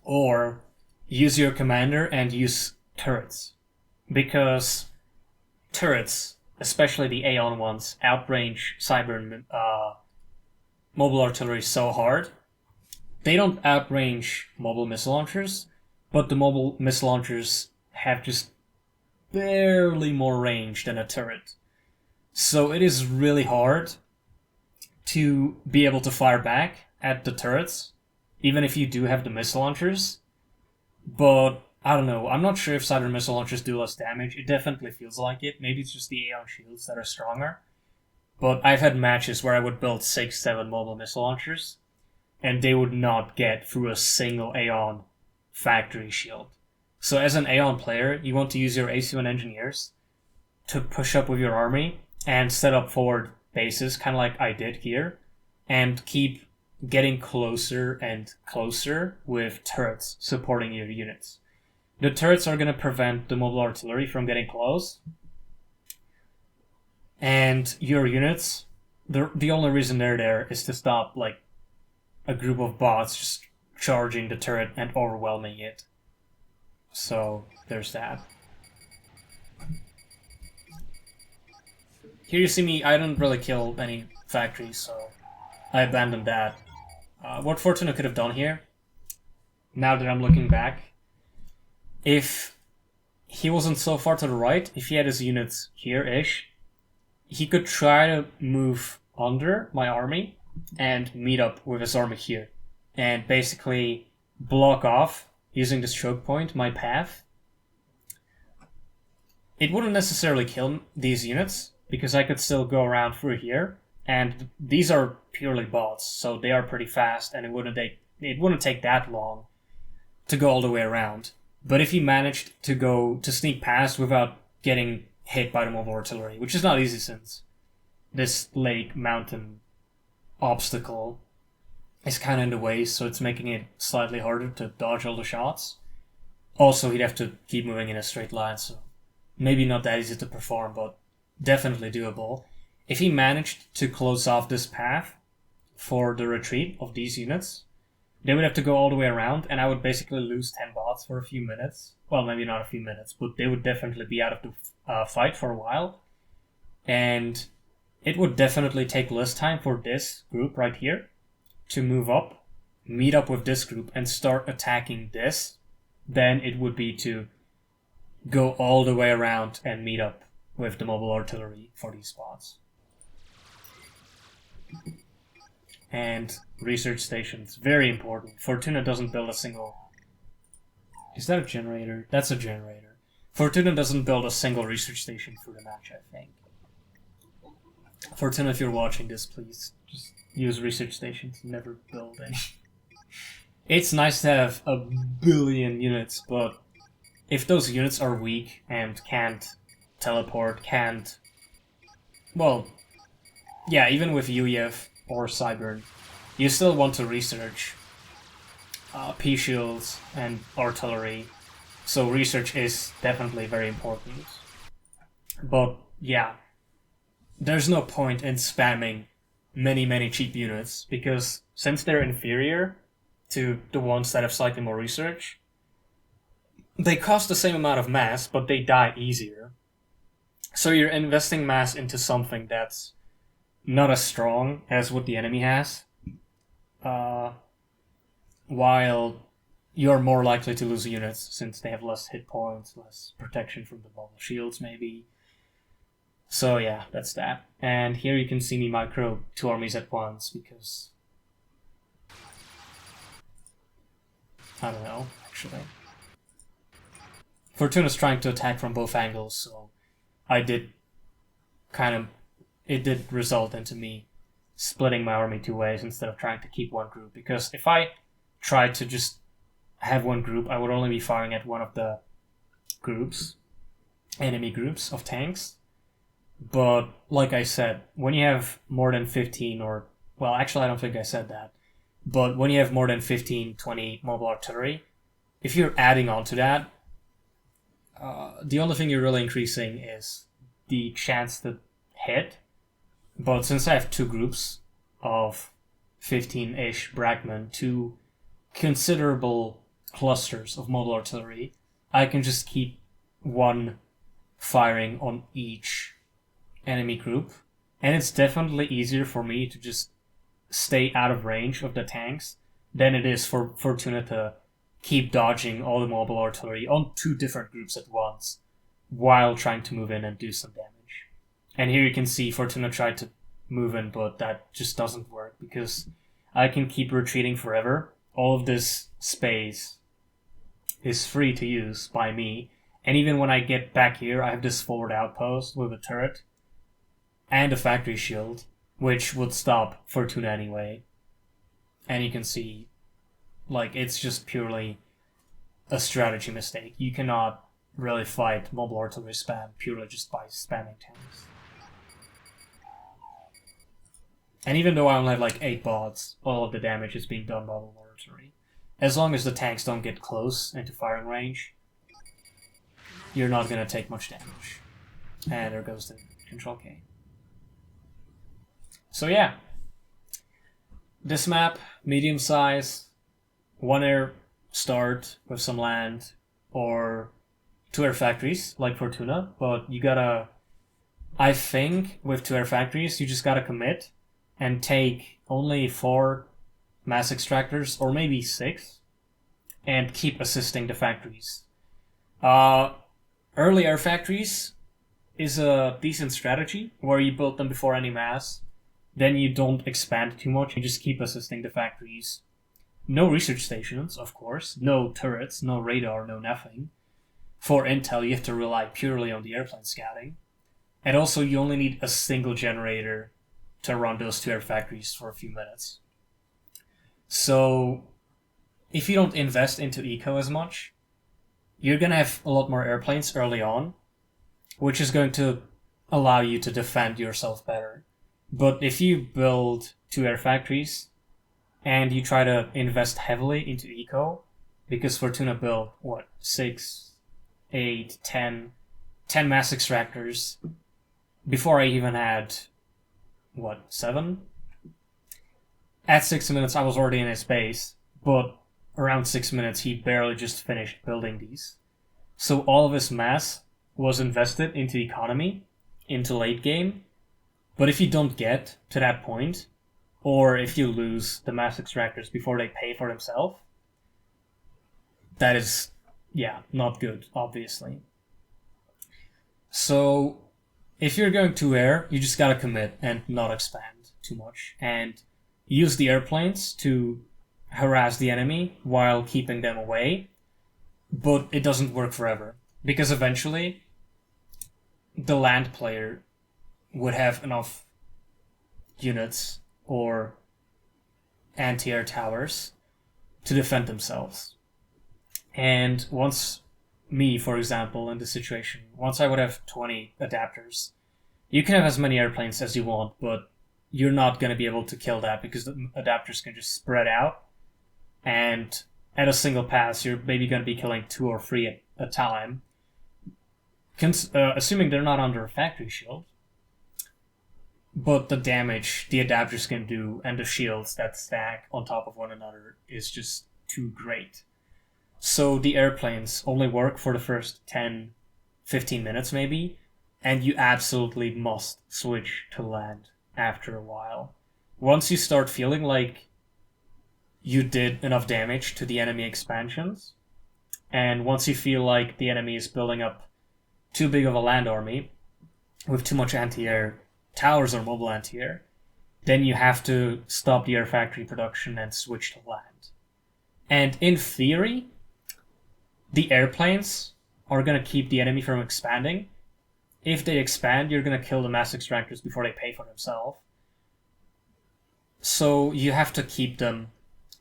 or use your commander and use turrets. Because turrets, especially the Aeon ones, outrange Cyber mobile artillery so hard. They don't outrange mobile missile launchers, but the mobile missile launchers have just barely more range than a turret. So it is really hard to be able to fire back at the turrets, even if you do have the missile launchers. But I don't know, I'm not sure if cyber missile launchers do less damage. It definitely feels like it. Maybe it's just the Aeon shields that are stronger. But I've had matches where I would build 6-7 mobile missile launchers, and they would not get through a single Aeon factory shield. So as an Aeon player, you want to use your AC-1 engineers to push up with your army and set up forward bases, kind of like I did here, and keep getting closer and closer with turrets supporting your units. The turrets are going to prevent the mobile artillery from getting close, and your units, the only reason they're there is to stop like a group of bots just charging the turret and overwhelming it. So there's that. Here you see me, I didn't really kill any factories, so I abandoned that. What Fortuna could have done here, now that I'm looking back, if he wasn't so far to the right, if he had his units here-ish, he could try to move under my army and meet up with his army here, and basically block off, using this choke point, my path. It wouldn't necessarily kill these units, because I could still go around through here, and these are purely bots, so they are pretty fast, and it wouldn't take that long to go all the way around. But if he managed to sneak past without getting hit by the mobile artillery, which is not easy since this lake mountain obstacle is kind of in the way, so it's making it slightly harder to dodge all the shots. Also, he'd have to keep moving in a straight line, so maybe not that easy to perform, but definitely doable. If he managed to close off this path for the retreat of these units, they would have to go all the way around, and I would basically lose 10 bots for a few minutes. Well, maybe not a few minutes, but they would definitely be out of the fight for a while. And it would definitely take less time for this group right here to move up, meet up with this group, and start attacking this than it would be to go all the way around and meet up with the mobile artillery for these spots. And research stations, very important. Fortuna doesn't build a single... Is that a generator? That's a generator. Fortuna doesn't build a single research station for the match, I think. Fortuna, if you're watching this, please just use research stations. Never build any. It's nice to have a billion units, but if those units are weak and can't teleport, can't... Well, yeah, even with UEF or Cybern, you still want to research P-shields and artillery, so research is definitely very important. But yeah, there's no point in spamming many cheap units, because since they're inferior to the ones that have slightly more research, they cost the same amount of mass, but they die easier. So you're investing mass into something that's not as strong as what the enemy has, while you're more likely to lose units since they have less hit points, less protection from the mobile shields maybe. So yeah, that's that. And here you can see me micro 2 armies at once, because... I don't know, actually. Fortuna's trying to attack from both angles, so it did result into me splitting my army 2 ways instead of trying to keep one group, because if I tried to just have one group, I would only be firing at one of the enemy groups of tanks. But like I said, when you have more than 15 well, actually I don't think I said that, but when you have more than 15, 20 mobile artillery, if you're adding on to that, the only thing you're really increasing is the chance to hit. But since I have 2 groups of 15-ish Bragman, 2 considerable clusters of mobile artillery, I can just keep one firing on each enemy group. And it's definitely easier for me to just stay out of range of the tanks than it is for Fortuna to keep dodging all the mobile artillery on 2 different groups at once while trying to move in and do some damage. And here you can see Fortuna tried to move in, but that just doesn't work because I can keep retreating forever. All of this space is free to use by me. And even when I get back here, I have this forward outpost with a turret and a factory shield, which would stop Fortuna anyway. And you can see, like, it's just purely a strategy mistake. You cannot really fight mobile artillery spam purely just by spamming tanks. And even though I only have like 8 bots, all of the damage is being done by mobile artillery. As long as the tanks don't get close into firing range, you're not going to take much damage. And there goes the Control K. So yeah, this map, medium size, 1 air start with some land, or 2 air factories like Fortuna, but you gotta, I think with 2 air factories, you just gotta commit and take only 4 mass extractors, or maybe 6, and keep assisting the factories. Early air factories is a decent strategy, where you build them before any mass, then you don't expand too much, you just keep assisting the factories. No research stations, of course, no turrets, no radar, no nothing. For intel, you have to rely purely on the airplane scouting. And also, you only need a single generator to run those 2 air factories for a few minutes. So, if you don't invest into eco as much, you're going to have a lot more airplanes early on, which is going to allow you to defend yourself better. But if you build 2 air factories, and you try to invest heavily into eco, because Fortuna built, 6, 8, 10 mass extractors, before I even had, 7? At 6 minutes I was already in his base, but around 6 minutes he barely just finished building these. So all of his mass was invested into economy, into late game, but if you don't get to that point, or if you lose the mass extractors before they pay for themselves, that is, not good, obviously. So, if you're going to air, you just gotta commit and not expand too much, and use the airplanes to harass the enemy while keeping them away, but it doesn't work forever, because eventually the land player would have enough units or anti-air towers to defend themselves. And once me, for example, in this situation, once I would have 20 adapters, you can have as many airplanes as you want, but you're not going to be able to kill that because the adapters can just spread out, and at a single pass you're maybe going to be killing 2 or 3 at a time, assuming they're not under a factory shield. But the damage the adapters can do and the shields that stack on top of one another is just too great. So the airplanes only work for the first 10, 15 minutes maybe, and you absolutely must switch to land after a while. Once you start feeling like you did enough damage to the enemy expansions, and once you feel like the enemy is building up too big of a land army with too much anti-air towers or mobile anti-air, then you have to stop the air factory production and switch to land. And in theory, the airplanes are gonna keep the enemy from expanding. If they expand, you're gonna kill the mass extractors before they pay for themselves. So you have to keep them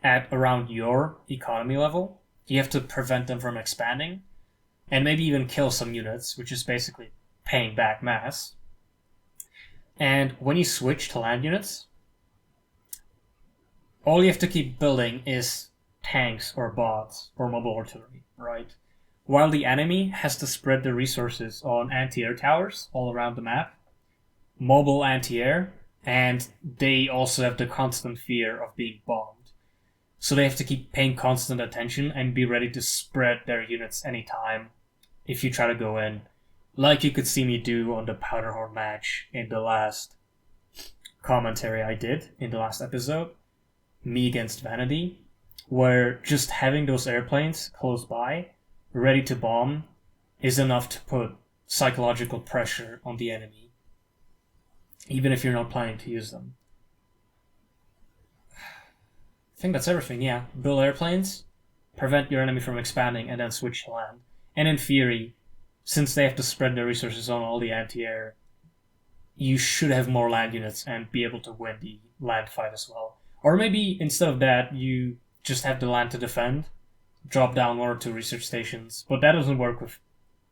at around your economy level. You have to prevent them from expanding, and maybe even kill some units, which is basically paying back mass. And when you switch to land units, all you have to keep building is tanks or bots or mobile artillery, right? While the enemy has to spread the resources on anti-air towers all around the map, mobile anti-air, and they also have the constant fear of being bombed. So they have to keep paying constant attention and be ready to spread their units anytime if you try to go in. Like you could see me do on the Powderhorn match in the last commentary I did in the last episode, me against Vanity, where just having those airplanes close by, ready to bomb, is enough to put psychological pressure on the enemy, even if you're not planning to use them. I think that's everything, yeah. Build airplanes, prevent your enemy from expanding, and then switch to land. And in theory, since they have to spread their resources on all the anti-air, you should have more land units and be able to win the land fight as well. Or maybe instead of that, you just have the land to defend, drop down 1 or 2 research stations, but that doesn't work with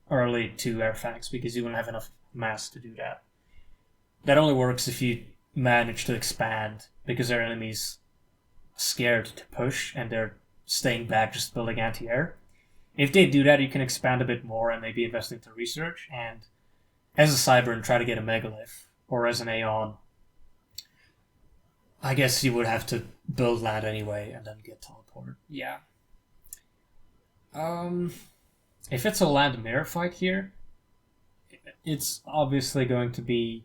early 2 Alphahex because you won't have enough mass to do that. That only works if you manage to expand because their enemies scared to push and they're staying back just building anti-air. If they do that, you can expand a bit more and maybe invest into research, and as a Cybern try to get a Megalith, or as an Aeon, I guess you would have to build land anyway and then get teleport. Yeah. If it's a land mirror fight here, it's obviously going to be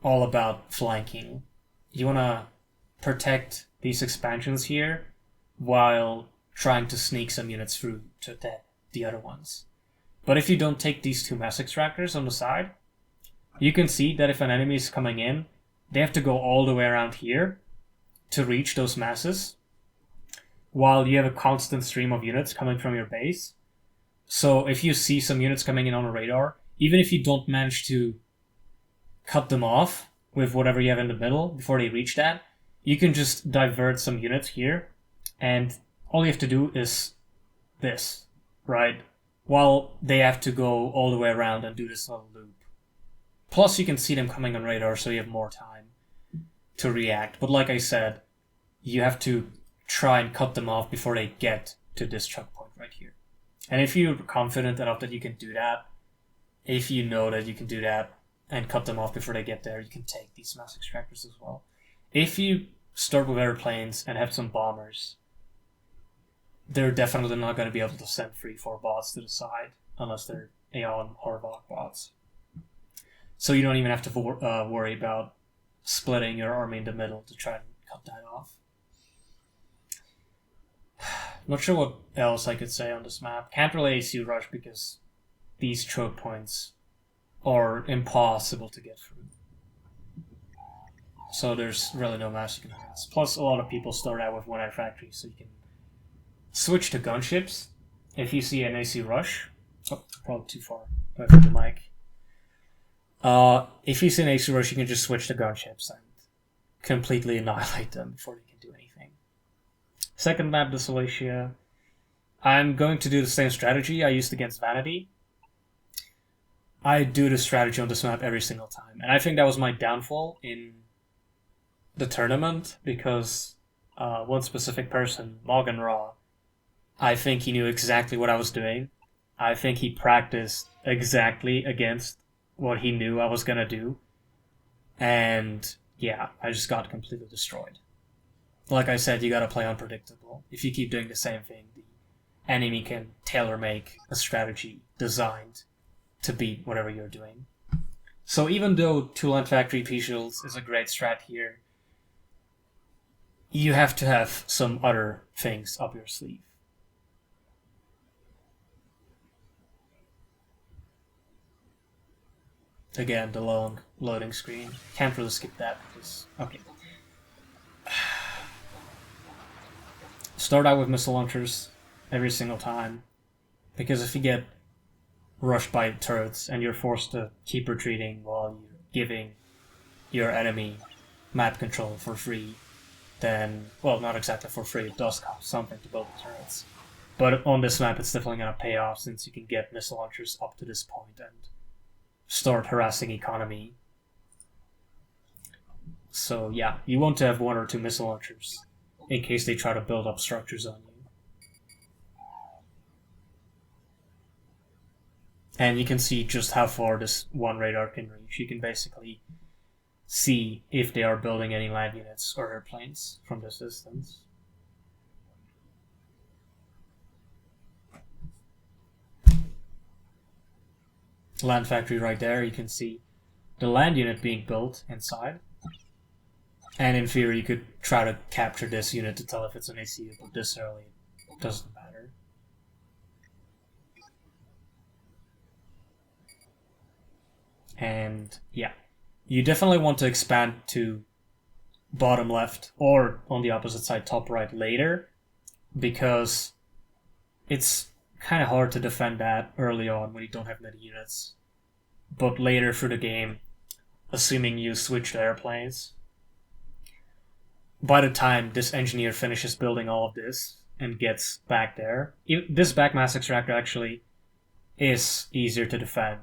all about flanking. You want to protect these expansions here while trying to sneak some units through to attack the other ones. But if you don't take these 2 mass extractors on the side, you can see that if an enemy is coming in, they have to go all the way around here to reach those masses, while you have a constant stream of units coming from your base. So if you see some units coming in on a radar, even if you don't manage to cut them off with whatever you have in the middle before they reach that, you can just divert some units here, and all you have to do is this, right? While they have to go all the way around and do this little loop. Plus you can see them coming on radar, so you have more time to react. But like I said, you have to try and cut them off before they get to this choke point right here. And if you're confident enough that you can do that, if you know that you can do that and cut them off before they get there, you can take these mass extractors as well. If you start with airplanes and have some bombers, they're definitely not going to be able to send 3-4 bots to the side unless they're Aeon or Valk bots. So you don't even have to worry about splitting your army in the middle to try and cut that off. Not sure what else I could say on this map. Can't really AC rush because these choke points are impossible to get through. So there's really no mass you can harass. Plus a lot of people start out with 1 air factory, so you can switch to gunships if you see an AC rush. Oh, probably too far away from the mic. If you see an AC rush, you can just switch to gunships and completely annihilate them before they can do anything. Second map, Desolatia. I'm going to do the same strategy I used against Vanity. I do this strategy on this map every single time, and I think that was my downfall in the tournament, because one specific person, Morgan Raw, I think he knew exactly what I was doing. I think he practiced exactly against what he knew I was gonna do. And yeah, I just got completely destroyed. Like I said, you gotta play unpredictable. If you keep doing the same thing, the enemy can tailor-make a strategy designed to beat whatever you're doing. So even though 2-land factory P-Shields is a great strat here, you have to have some other things up your sleeve. Again, the long loading screen. Can't really skip that because... okay. Start out with missile launchers every single time. Because if you get rushed by turrets and you're forced to keep retreating while you're giving your enemy map control for free, then, well, not exactly for free, it does cost something to build the turrets. But on this map, it's definitely going to pay off since you can get missile launchers up to this point and start harassing economy. So yeah, you want to have 1 or 2 missile launchers in case they try to build up structures on you. And you can see just how far this one radar can reach. You can basically see if they are building any land units or airplanes from this distance. Land factory right there, you can see the land unit being built inside. And in theory, you could try to capture this unit to tell if it's an ACU, but this early it doesn't matter. And yeah, you definitely want to expand to bottom left or on the opposite side top right later, because it's kind of hard to defend that early on when you don't have many units. But later through the game, assuming you switch to airplanes, by the time this engineer finishes building all of this and gets back there, this back mass extractor actually is easier to defend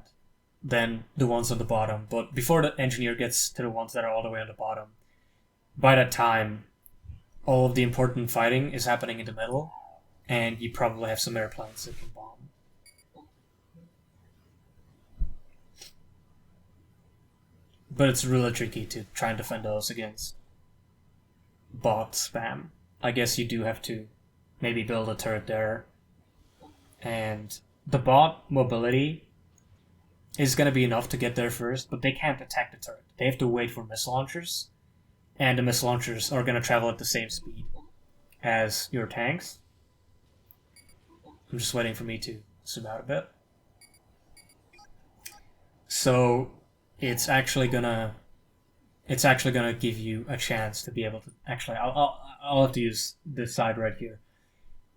than the ones on the bottom. But before the engineer gets to the ones that are all the way on the bottom, by that time, all of the important fighting is happening in the middle, and you probably have some airplanes that can bomb. But it's really tricky to try and defend those against bot spam. I guess you do have to maybe build a turret there. And the bot mobility is going to be enough to get there first, but they can't attack the turret. They have to wait for missile launchers, and the missile launchers are going to travel at the same speed as your tanks. I'm just waiting for me to zoom out a bit. So it's actually gonna give you a chance to be able to actually. I'll have to use this side right here.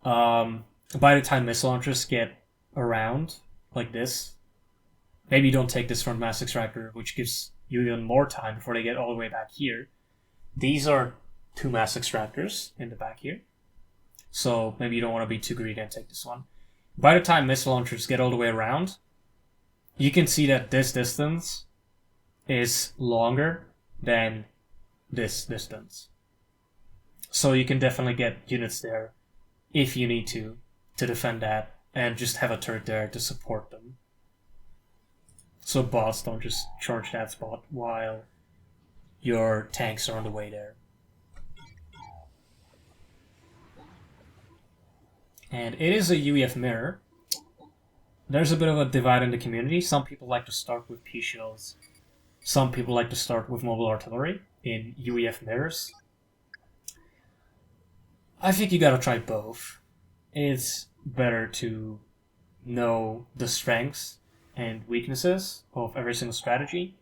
By the time missile launchers get around like this, maybe you don't take this front mass extractor, which gives you even more time before they get all the way back here. These are 2 mass extractors in the back here, so maybe you don't want to be too greedy and take this one. By the time missile launchers get all the way around, you can see that this distance is longer than this distance. So you can definitely get units there if you need to defend that, and just have a turret there to support them. So bots don't just charge that spot while your tanks are on the way there. And it is a UEF mirror. There's a bit of a divide in the community. Some people like to start with P-shells. Some people like to start with mobile artillery in UEF mirrors. I think you gotta try both. It's better to know the strengths and weaknesses of every single strategy.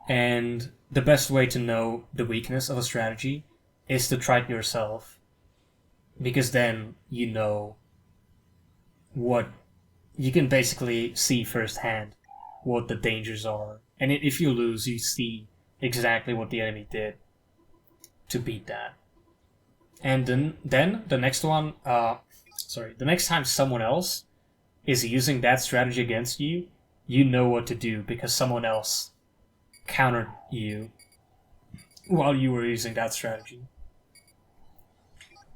And the best way to know the weakness of a strategy is to try it yourself. Because then you know what you can basically see firsthand what the dangers are. And if you lose, you see exactly what the enemy did to beat that. And then the next one, the next time someone else is using that strategy against you, you know what to do because someone else countered you while you were using that strategy.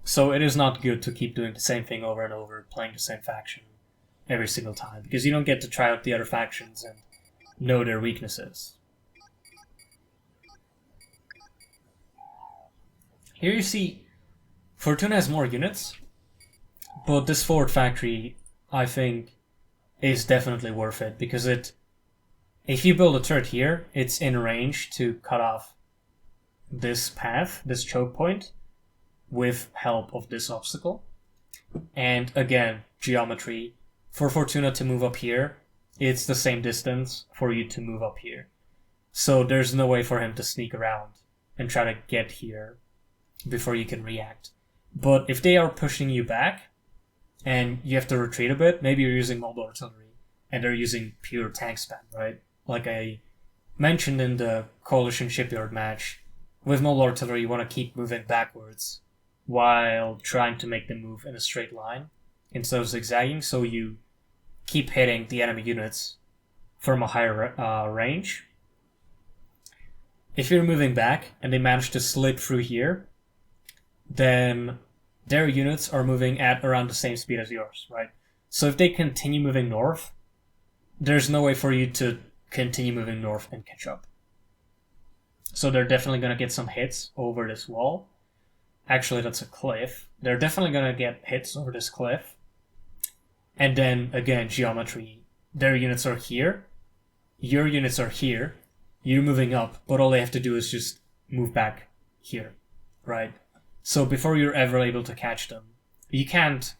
So it is not good to keep doing the same thing over and over, playing the same faction every single time, because you don't get to try out the other factions and know their weaknesses. Here you see Fortuna has more units, but this forward factory, I think, is definitely worth it, because if you build a turret here, it's in range to cut off this path, this choke point, with help of this obstacle. And again, geometry. For Fortuna to move up here, it's the same distance for you to move up here. So there's no way for him to sneak around and try to get here before you can react. But if they are pushing you back, and you have to retreat a bit, maybe you're using mobile artillery, and they're using pure tank spam, right? Like I mentioned in the Coalition Shipyard match, with mobile artillery you want to keep moving backwards while trying to make them move in a straight line instead of zigzagging, so you keep hitting the enemy units from a higher range. If you're moving back and they manage to slip through here, then their units are moving at around the same speed as yours, right? So if they continue moving north, there's no way for you to continue moving north and catch up. So they're definitely going to get some hits over this wall. Actually, that's a cliff. They're definitely going to get hits over this cliff. And then, again, geometry. Their units are here. Your units are here. You're moving up, but all they have to do is just move back here, right? So before you're ever able to catch them, you can't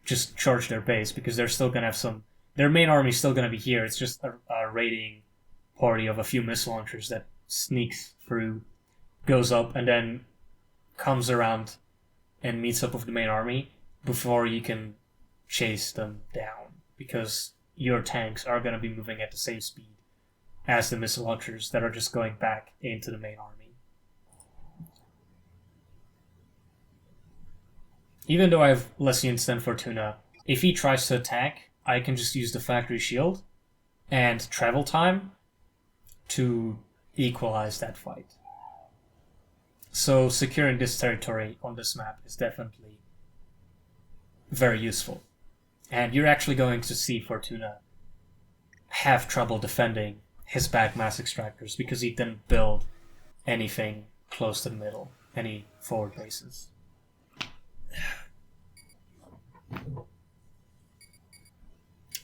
just charge their base because they're still going to have some... Their main army's still going to be here. It's just a raiding party of a few missile launchers that sneaks through, goes up, and then comes around and meets up with the main army before you can chase them down, because your tanks are going to be moving at the same speed as the missile launchers that are just going back into the main army. Even though I have less units than Fortuna, if he tries to attack, I can just use the factory shield and travel time to equalize that fight. So securing this territory on this map is definitely very useful. And you're actually going to see Fortuna have trouble defending his back mass extractors because he didn't build anything close to the middle, any forward bases.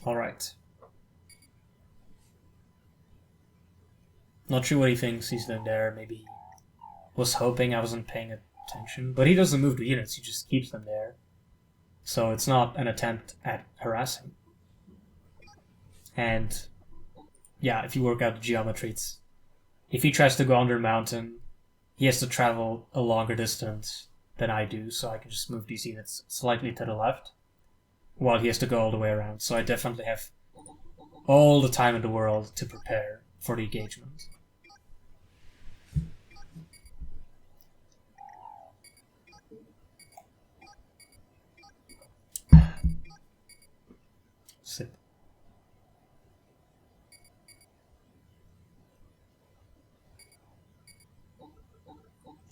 Alright. Not sure what he thinks he's doing there. Maybe he was hoping I wasn't paying attention. But he doesn't move the units, he just keeps them there. So it's not an attempt at harassing. And yeah, if you work out the geometry, if he tries to go under a mountain, he has to travel a longer distance than I do, so I can just move these units slightly to the left, while he has to go all the way around. So I definitely have all the time in the world to prepare for the engagement. Sit.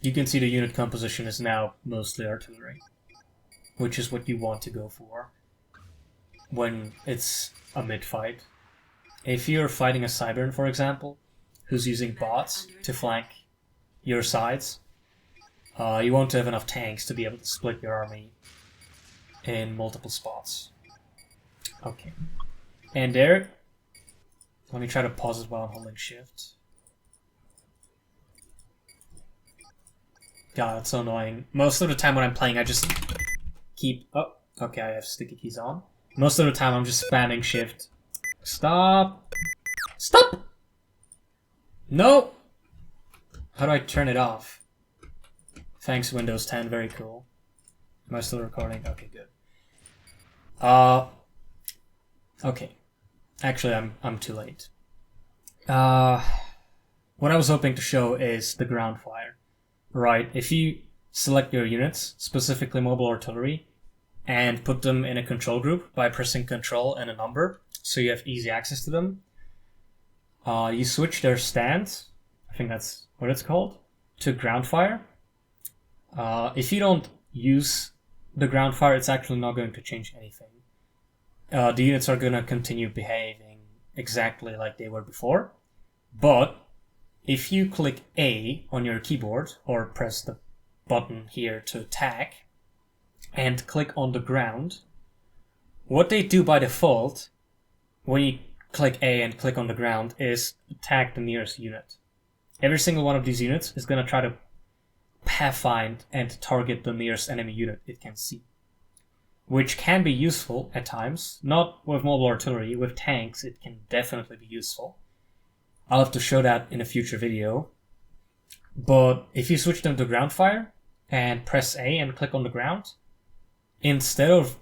You can see the unit composition is now mostly artillery, which is what you want to go for when it's a mid-fight. If you're fighting a Cybern, for example, who's using bots to flank your sides, you won't have enough tanks to be able to split your army in multiple spots. Okay. And there, let me try to pause it while I'm holding shift. God, it's so annoying. Most of the time when I'm playing, I just keep... Oh, okay, I have sticky keys on. Most of the time I'm just spamming shift. Stop! Stop! No! How do I turn it off? Thanks, Windows 10, very cool. Am I still recording? Okay, good. Okay. Actually, I'm too late. What I was hoping to show is the ground fire. Right, if you select your units, specifically mobile artillery, and put them in a control group by pressing Control and a number, so you have easy access to them, you switch their stance, I think that's what it's called, to ground fire. If you don't use the ground fire, it's actually not going to change anything. The units are going to continue behaving exactly like they were before, but if you click A on your keyboard, or press the button here to attack, and click on the ground, what they do by default, when you click A and click on the ground, is attack the nearest unit. Every single one of these units is going to try to pathfind and target the nearest enemy unit it can see. Which can be useful at times, not with mobile artillery, with tanks it can definitely be useful. I'll have to show that in a future video. But if you switch them to ground fire and press A and click on the ground, instead of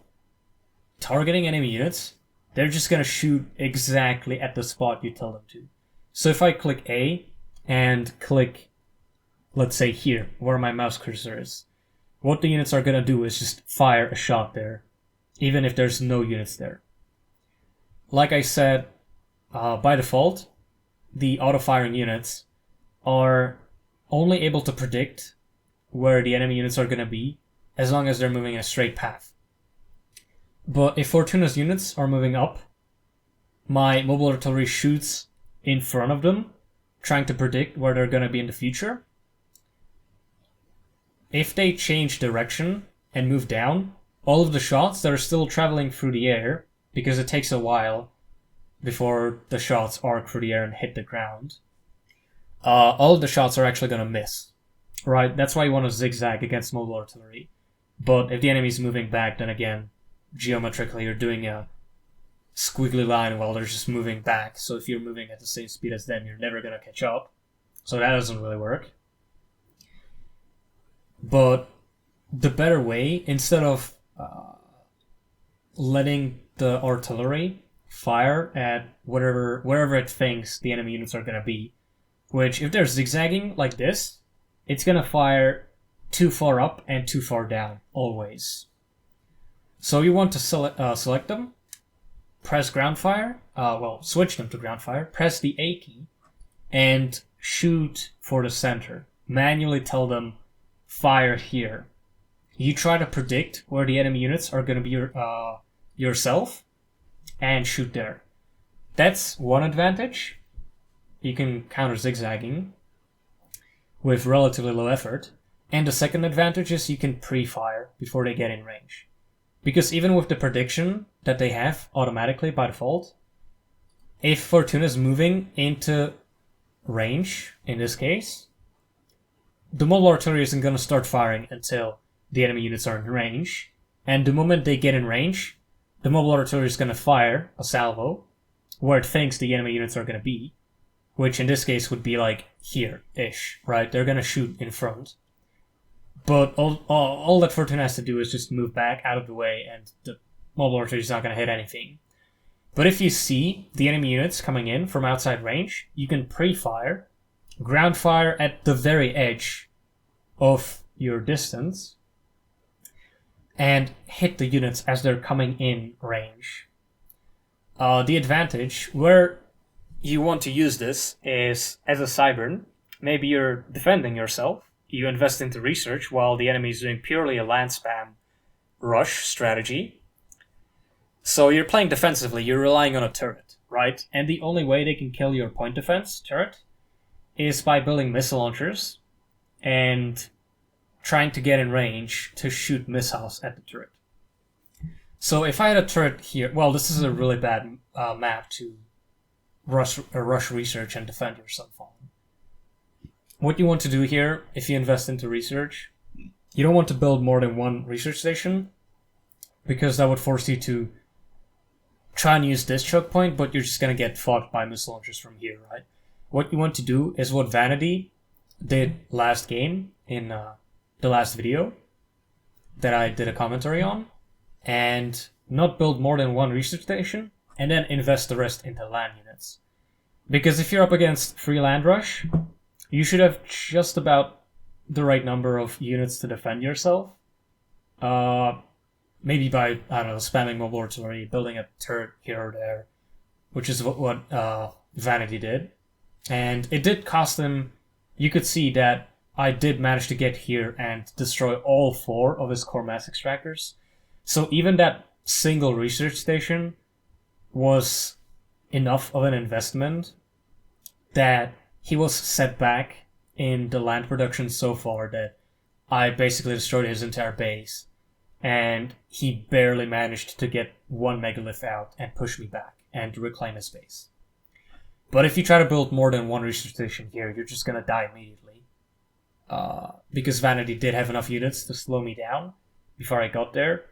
targeting enemy units, they're just gonna shoot exactly at the spot you tell them to. So if I click A and click, let's say here, where my mouse cursor is, what the units are gonna do is just fire a shot there, even if there's no units there. Like I said, by default, the auto-firing units are only able to predict where the enemy units are gonna be as long as they're moving in a straight path. But if Fortuna's units are moving up, my mobile artillery shoots in front of them, trying to predict where they're going to be in the future. If they change direction and move down, all of the shots that are still traveling through the air, because it takes a while before the shots arc through the air and hit the ground, all of the shots are actually going to miss. Right? That's why you want to zigzag against mobile artillery. But if the enemy's moving back, then again, geometrically you're doing a squiggly line while they're just moving back. So if you're moving at the same speed as them, you're never going to catch up. So that doesn't really work. But the better way, instead of letting the artillery fire at wherever it thinks the enemy units are going to be, which if they're zigzagging like this, it's going to fire too far up and too far down, always. So you want to select them, press ground fire, switch them to ground fire, press the A key, and shoot for the center. Manually tell them, fire here. You try to predict where the enemy units are going to be yourself, and shoot there. That's one advantage. You can counter zigzagging with relatively low effort. And the second advantage is you can pre-fire before they get in range. Because even with the prediction that they have automatically by default, if Fortuna is moving into range, in this case, the mobile artillery isn't going to start firing until the enemy units are in range. And the moment they get in range, the mobile artillery is going to fire a salvo where it thinks the enemy units are going to be, which in this case would be like here-ish, right? They're going to shoot in front. But all that Fortuna has to do is just move back out of the way, and the mobile artillery is not going to hit anything. But if you see the enemy units coming in from outside range, you can pre-fire, ground fire at the very edge of your distance, and hit the units as they're coming in range. The advantage where you want to use this is as a Cybern. Maybe you're defending yourself. You invest into research while the enemy is doing purely a land spam rush strategy. So you're playing defensively, you're relying on a turret, right? And the only way they can kill your point defense turret is by building missile launchers and trying to get in range to shoot missiles at the turret. So if I had a turret here, well, this is a really bad map to rush research and defend yourself on. What you want to do here, if you invest into research, you don't want to build more than one research station, because that would force you to try and use this choke point, but you're just going to get fucked by missile launchers from here, right? What you want to do is what Vanity did last game in the last video that I did a commentary on, and not build more than one research station, and then invest the rest into land units. Because if you're up against free land rush, you should have just about the right number of units to defend yourself. Maybe by, I don't know, spamming mobile artillery, building a turret here or there, which is what Vanity did. And it did cost them, you could see that I did manage to get here and destroy all 4 of his core mass extractors. So even that single research station was enough of an investment that he was set back in the land production so far that I basically destroyed his entire base, and he barely managed to get 1 megalith out and push me back and reclaim his base. But if you try to build more than one research station here, you're just gonna die immediately. Because Vanity did have enough units to slow me down before I got there.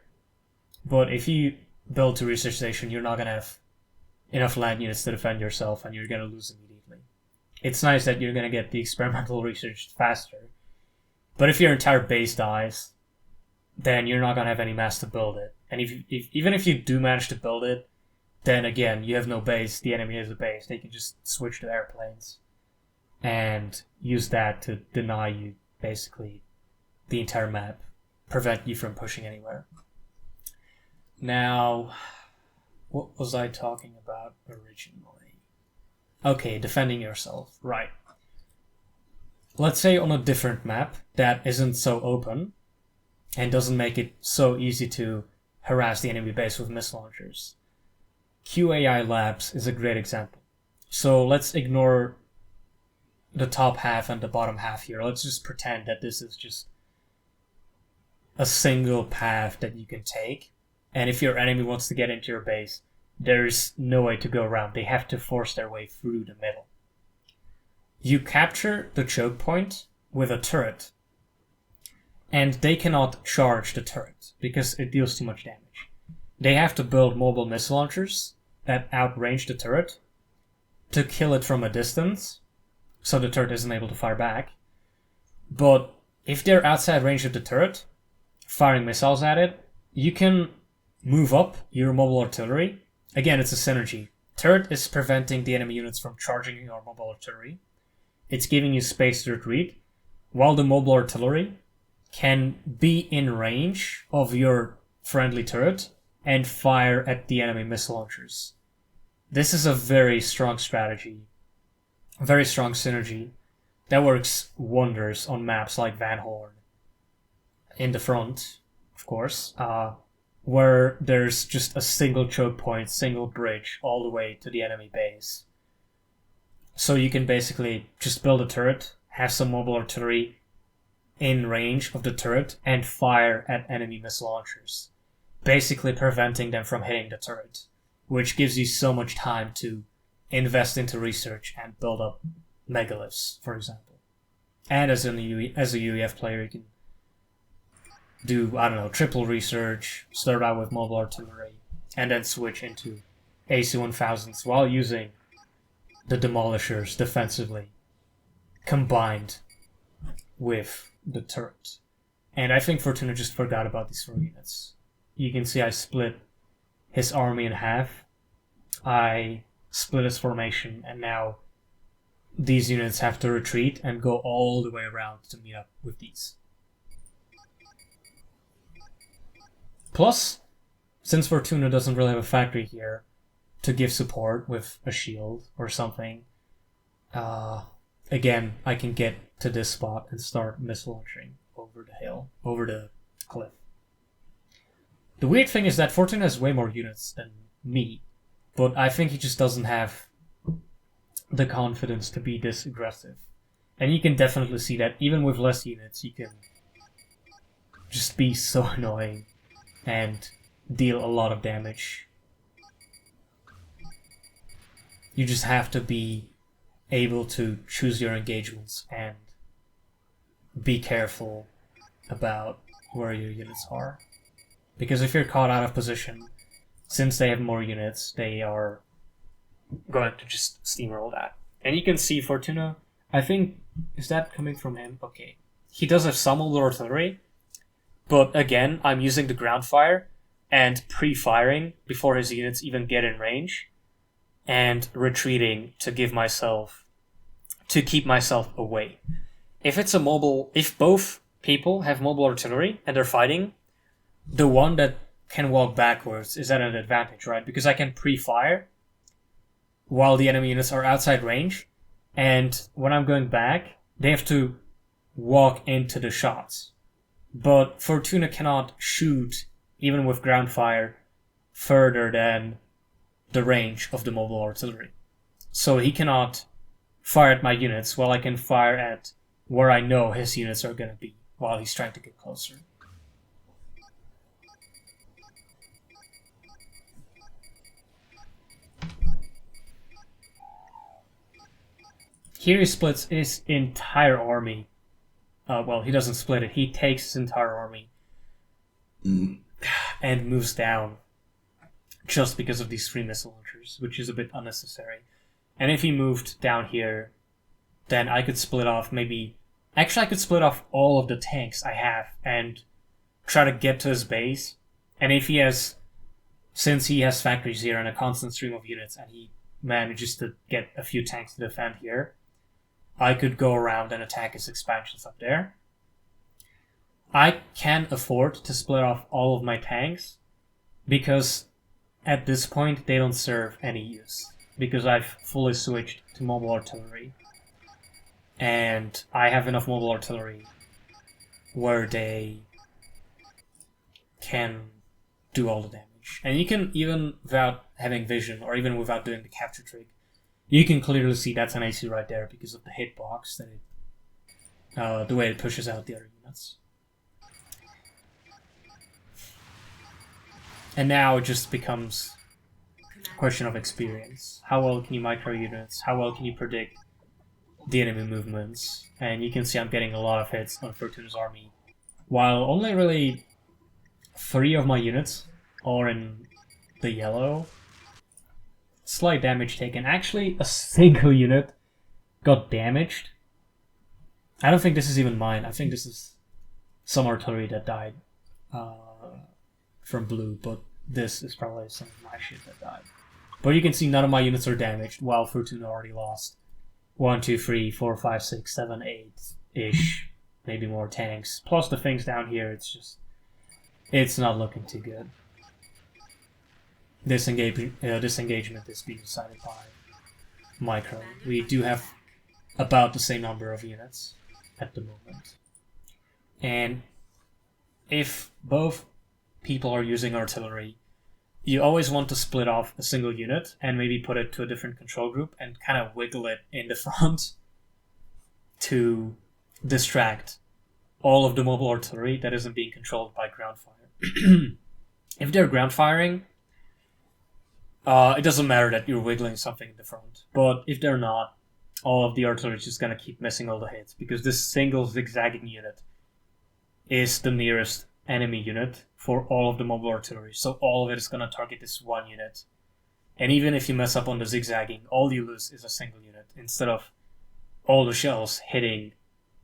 But if you build 2 research stations, you're not gonna have enough land units to defend yourself, and you're gonna lose immediately. It's nice that you're gonna get the experimental research faster, but if your entire base dies, then you're not gonna have any mass to build it, And even if you do manage to build it, then again, you have no base, the enemy has a base, they can just switch to airplanes and use that to deny you basically the entire map, prevent you from pushing anywhere. Now, what was I talking about originally? Okay, defending yourself, right. Let's say on a different map that isn't so open and doesn't make it so easy to harass the enemy base with missile launchers. QAI Labs is a great example. So let's ignore the top half and the bottom half here. Let's just pretend that this is just a single path that you can take. And if your enemy wants to get into your base, there's no way to go around. They have to force their way through the middle. You capture the choke point with a turret. And they cannot charge the turret because it deals too much damage. They have to build mobile missile launchers that outrange the turret to kill it from a distance, so the turret isn't able to fire back. But if they're outside range of the turret, firing missiles at it, you can move up your mobile artillery. Again, it's a synergy. Turret is preventing the enemy units from charging your mobile artillery. It's giving you space to retreat, while the mobile artillery can be in range of your friendly turret and fire at the enemy missile launchers. This is a very strong strategy, a very strong synergy that works wonders on maps like Van Horn. In the front, of course, where there's just a single choke point, single bridge all the way to the enemy base. So you can basically just build a turret, have some mobile artillery in range of the turret, and fire at enemy missile launchers, basically preventing them from hitting the turret, which gives you so much time to invest into research and build up megaliths, for example. And as a UEF player, you can do, triple research, start out with mobile artillery, and then switch into AC-1000s while using the demolishers defensively, combined with the turret. And I think Fortuna just forgot about these 4 units. You can see I split his army in half. I split his formation, and now these units have to retreat and go all the way around to meet up with these. Plus, since Fortuna doesn't really have a factory here to give support with a shield or something, again, I can get to this spot and start missile launching over the hill, over the cliff. The weird thing is that Fortuna has way more units than me, but I think he just doesn't have the confidence to be this aggressive. And you can definitely see that even with less units, you can just be so annoying and deal a lot of damage. You just have to be able to choose your engagements and be careful about where your units are. Because if you're caught out of position, since they have more units, they are going to just steamroll that. And you can see Fortuna, I think, is that coming from him? Okay. He does have some mobile artillery, but again, I'm using the ground fire and pre-firing before his units even get in range, and retreating to keep myself away. If both people have mobile artillery and they're fighting, the one that can walk backwards is at an advantage, right? Because I can pre-fire while the enemy units are outside range, and when I'm going back, they have to walk into the shots. But Fortuna cannot shoot, even with ground fire, further than the range of the mobile artillery. So he cannot fire at my units while I can fire at where I know his units are going to be while he's trying to get closer. Here he splits his entire army. Well, he doesn't split it. He takes his entire army and moves down just because of these 3 missile launchers, which is a bit unnecessary. And if he moved down here, then I could split off I could split off all of the tanks I have and try to get to his base And if he has, since he has factories here and a constant stream of units, and he manages to get a few tanks to defend here, I could go around and attack his expansions up there. I can afford to split off all of my tanks, because at this point they don't serve any use, because I've fully switched to mobile artillery. And I have enough mobile artillery where they can do all the damage. And you can, even without having vision, or even without doing the capture trick, you can clearly see that's an AC right there because of the hitbox, that it, the way it pushes out the other units. And now it just becomes a question of experience. How well can you micro units? How well can you predict the enemy movements? And you can see I'm getting a lot of hits on Fortuna's army, while only really 3 of my units are in the yellow. Slight damage taken. Actually, a single unit got damaged. I don't think this is even mine. I think this is some artillery that died from blue, but this is probably some of my shit that died. But you can see none of my units are damaged, while Fortuna already lost 1, 2, 3, 4, 5, 6, 7, 8-ish, maybe more tanks. Plus the things down here, it's not looking too good. This engagement is being decided by micro. We do have about the same number of units at the moment. And if both people are using artillery, you always want to split off a single unit and maybe put it to a different control group and kind of wiggle it in the front to distract all of the mobile artillery that isn't being controlled by ground fire. If they're ground firing, it doesn't matter that you're wiggling something in the front. But if they're not, all of the artillery is just going to keep missing all the hits, because this single zigzagging unit is the nearest enemy unit for all of the mobile artillery. So all of it is going to target this one unit. And even if you mess up on the zigzagging, all you lose is a single unit, instead of all the shells hitting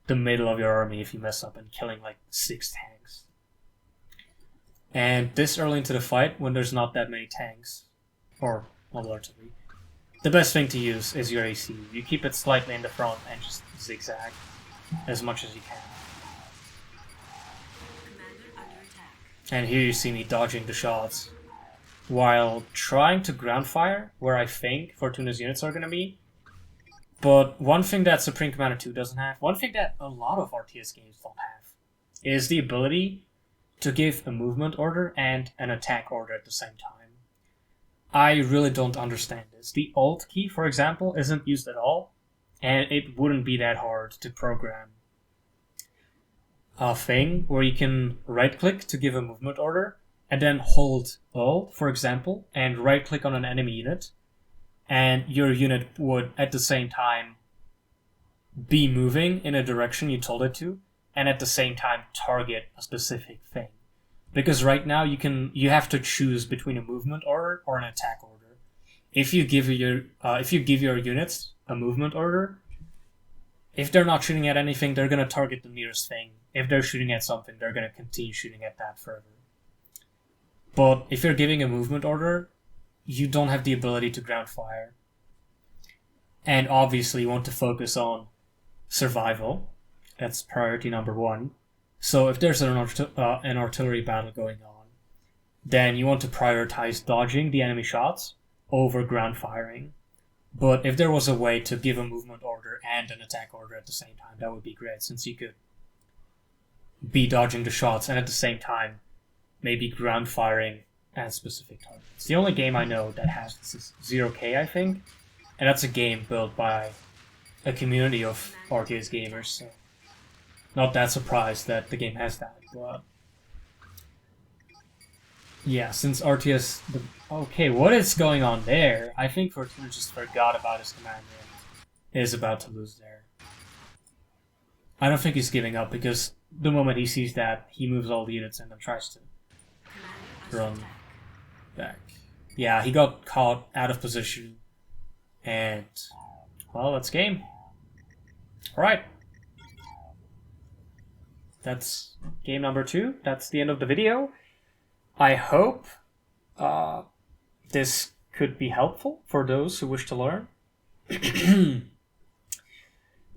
the middle of your army if you mess up and killing like 6 tanks. And this early into the fight, when there's not that many tanks, or mobile artillery, the best thing to use is your AC. You keep it slightly in the front and just zigzag as much as you can. And here you see me dodging the shots while trying to ground fire where I think Fortuna's units are going to be. But one thing that Supreme Commander 2 doesn't have, one thing that a lot of RTS games don't have, is the ability to give a movement order and an attack order at the same time. I really don't understand this. The Alt key, for example, isn't used at all, and it wouldn't be that hard to program a thing where you can right-click to give a movement order, and then hold Alt, for example, and right-click on an enemy unit, and your unit would, at the same time, be moving in a direction you told it to, and at the same time target a specific thing. Because right now you have to choose between a movement order or an attack order. If you give your units a movement order, if they're not shooting at anything, they're gonna target the nearest thing. If they're shooting at something, they're gonna continue shooting at that forever. But if you're giving a movement order, you don't have the ability to ground fire. And obviously you want to focus on survival. That's priority number 1. So if there's an artillery battle going on, then you want to prioritize dodging the enemy shots over ground firing. But if there was a way to give a movement order and an attack order at the same time, that would be great, since you could be dodging the shots and at the same time maybe ground firing at specific targets. The only game I know that has this is 0K, I think, and that's a game built by a community of RTS gamers, so not that surprised that the game has that, but yeah, since RTS... Okay, what is going on there? I think Fortuna just forgot about his commander and is about to lose there. I don't think he's giving up, because the moment he sees that, he moves all the units and then tries to run back. Yeah, he got caught out of position, and, well, that's game. Alright. That's game number 2. That's the end of the video. I hope this could be helpful for those who wish to learn.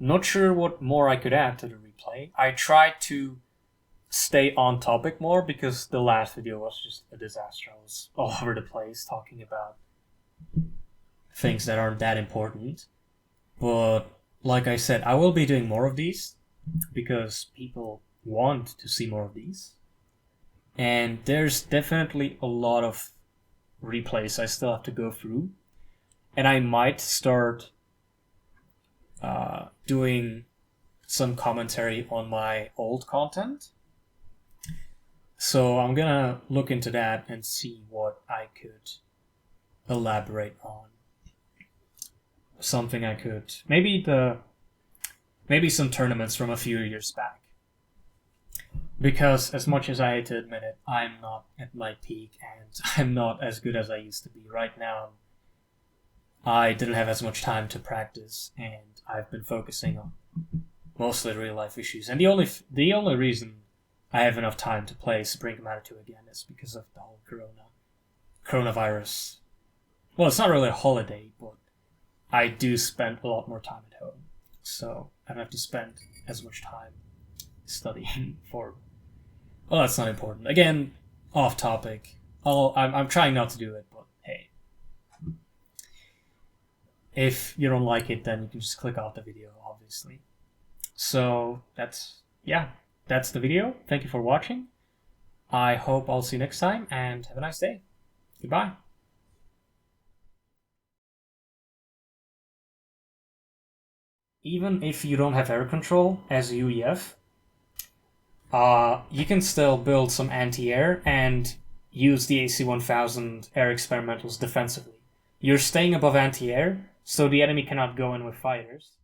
Not sure what more I could add to the replay. I tried to stay on topic more because the last video was just a disaster. I was all over the place talking about things that aren't that important. But like I said, I will be doing more of these because people want to see more of these. And there's definitely a lot of replays I still have to go through. And I might start doing some commentary on my old content. So I'm gonna look into that and see what I could elaborate on. Something I could... Maybe some tournaments from a few years back. Because as much as I hate to admit it, I'm not at my peak and I'm not as good as I used to be. Right now, I didn't have as much time to practice and I've been focusing on mostly real life issues. And the only reason I have enough time to play Spring Commander 2 again is because of the whole coronavirus. Well, it's not really a holiday, but I do spend a lot more time at home. So I don't have to spend as much time studying for... Well, that's not important. Again, off topic. I'm trying not to do it, but hey. If you don't like it, then you can just click off the video, obviously. So that's the video. Thank you for watching. I hope I'll see you next time, and have a nice day. Goodbye. Even if you don't have air control as a UEF, you can still build some anti-air and use the AC-1000 air experimentals defensively. You're staying above anti-air, so the enemy cannot go in with fighters.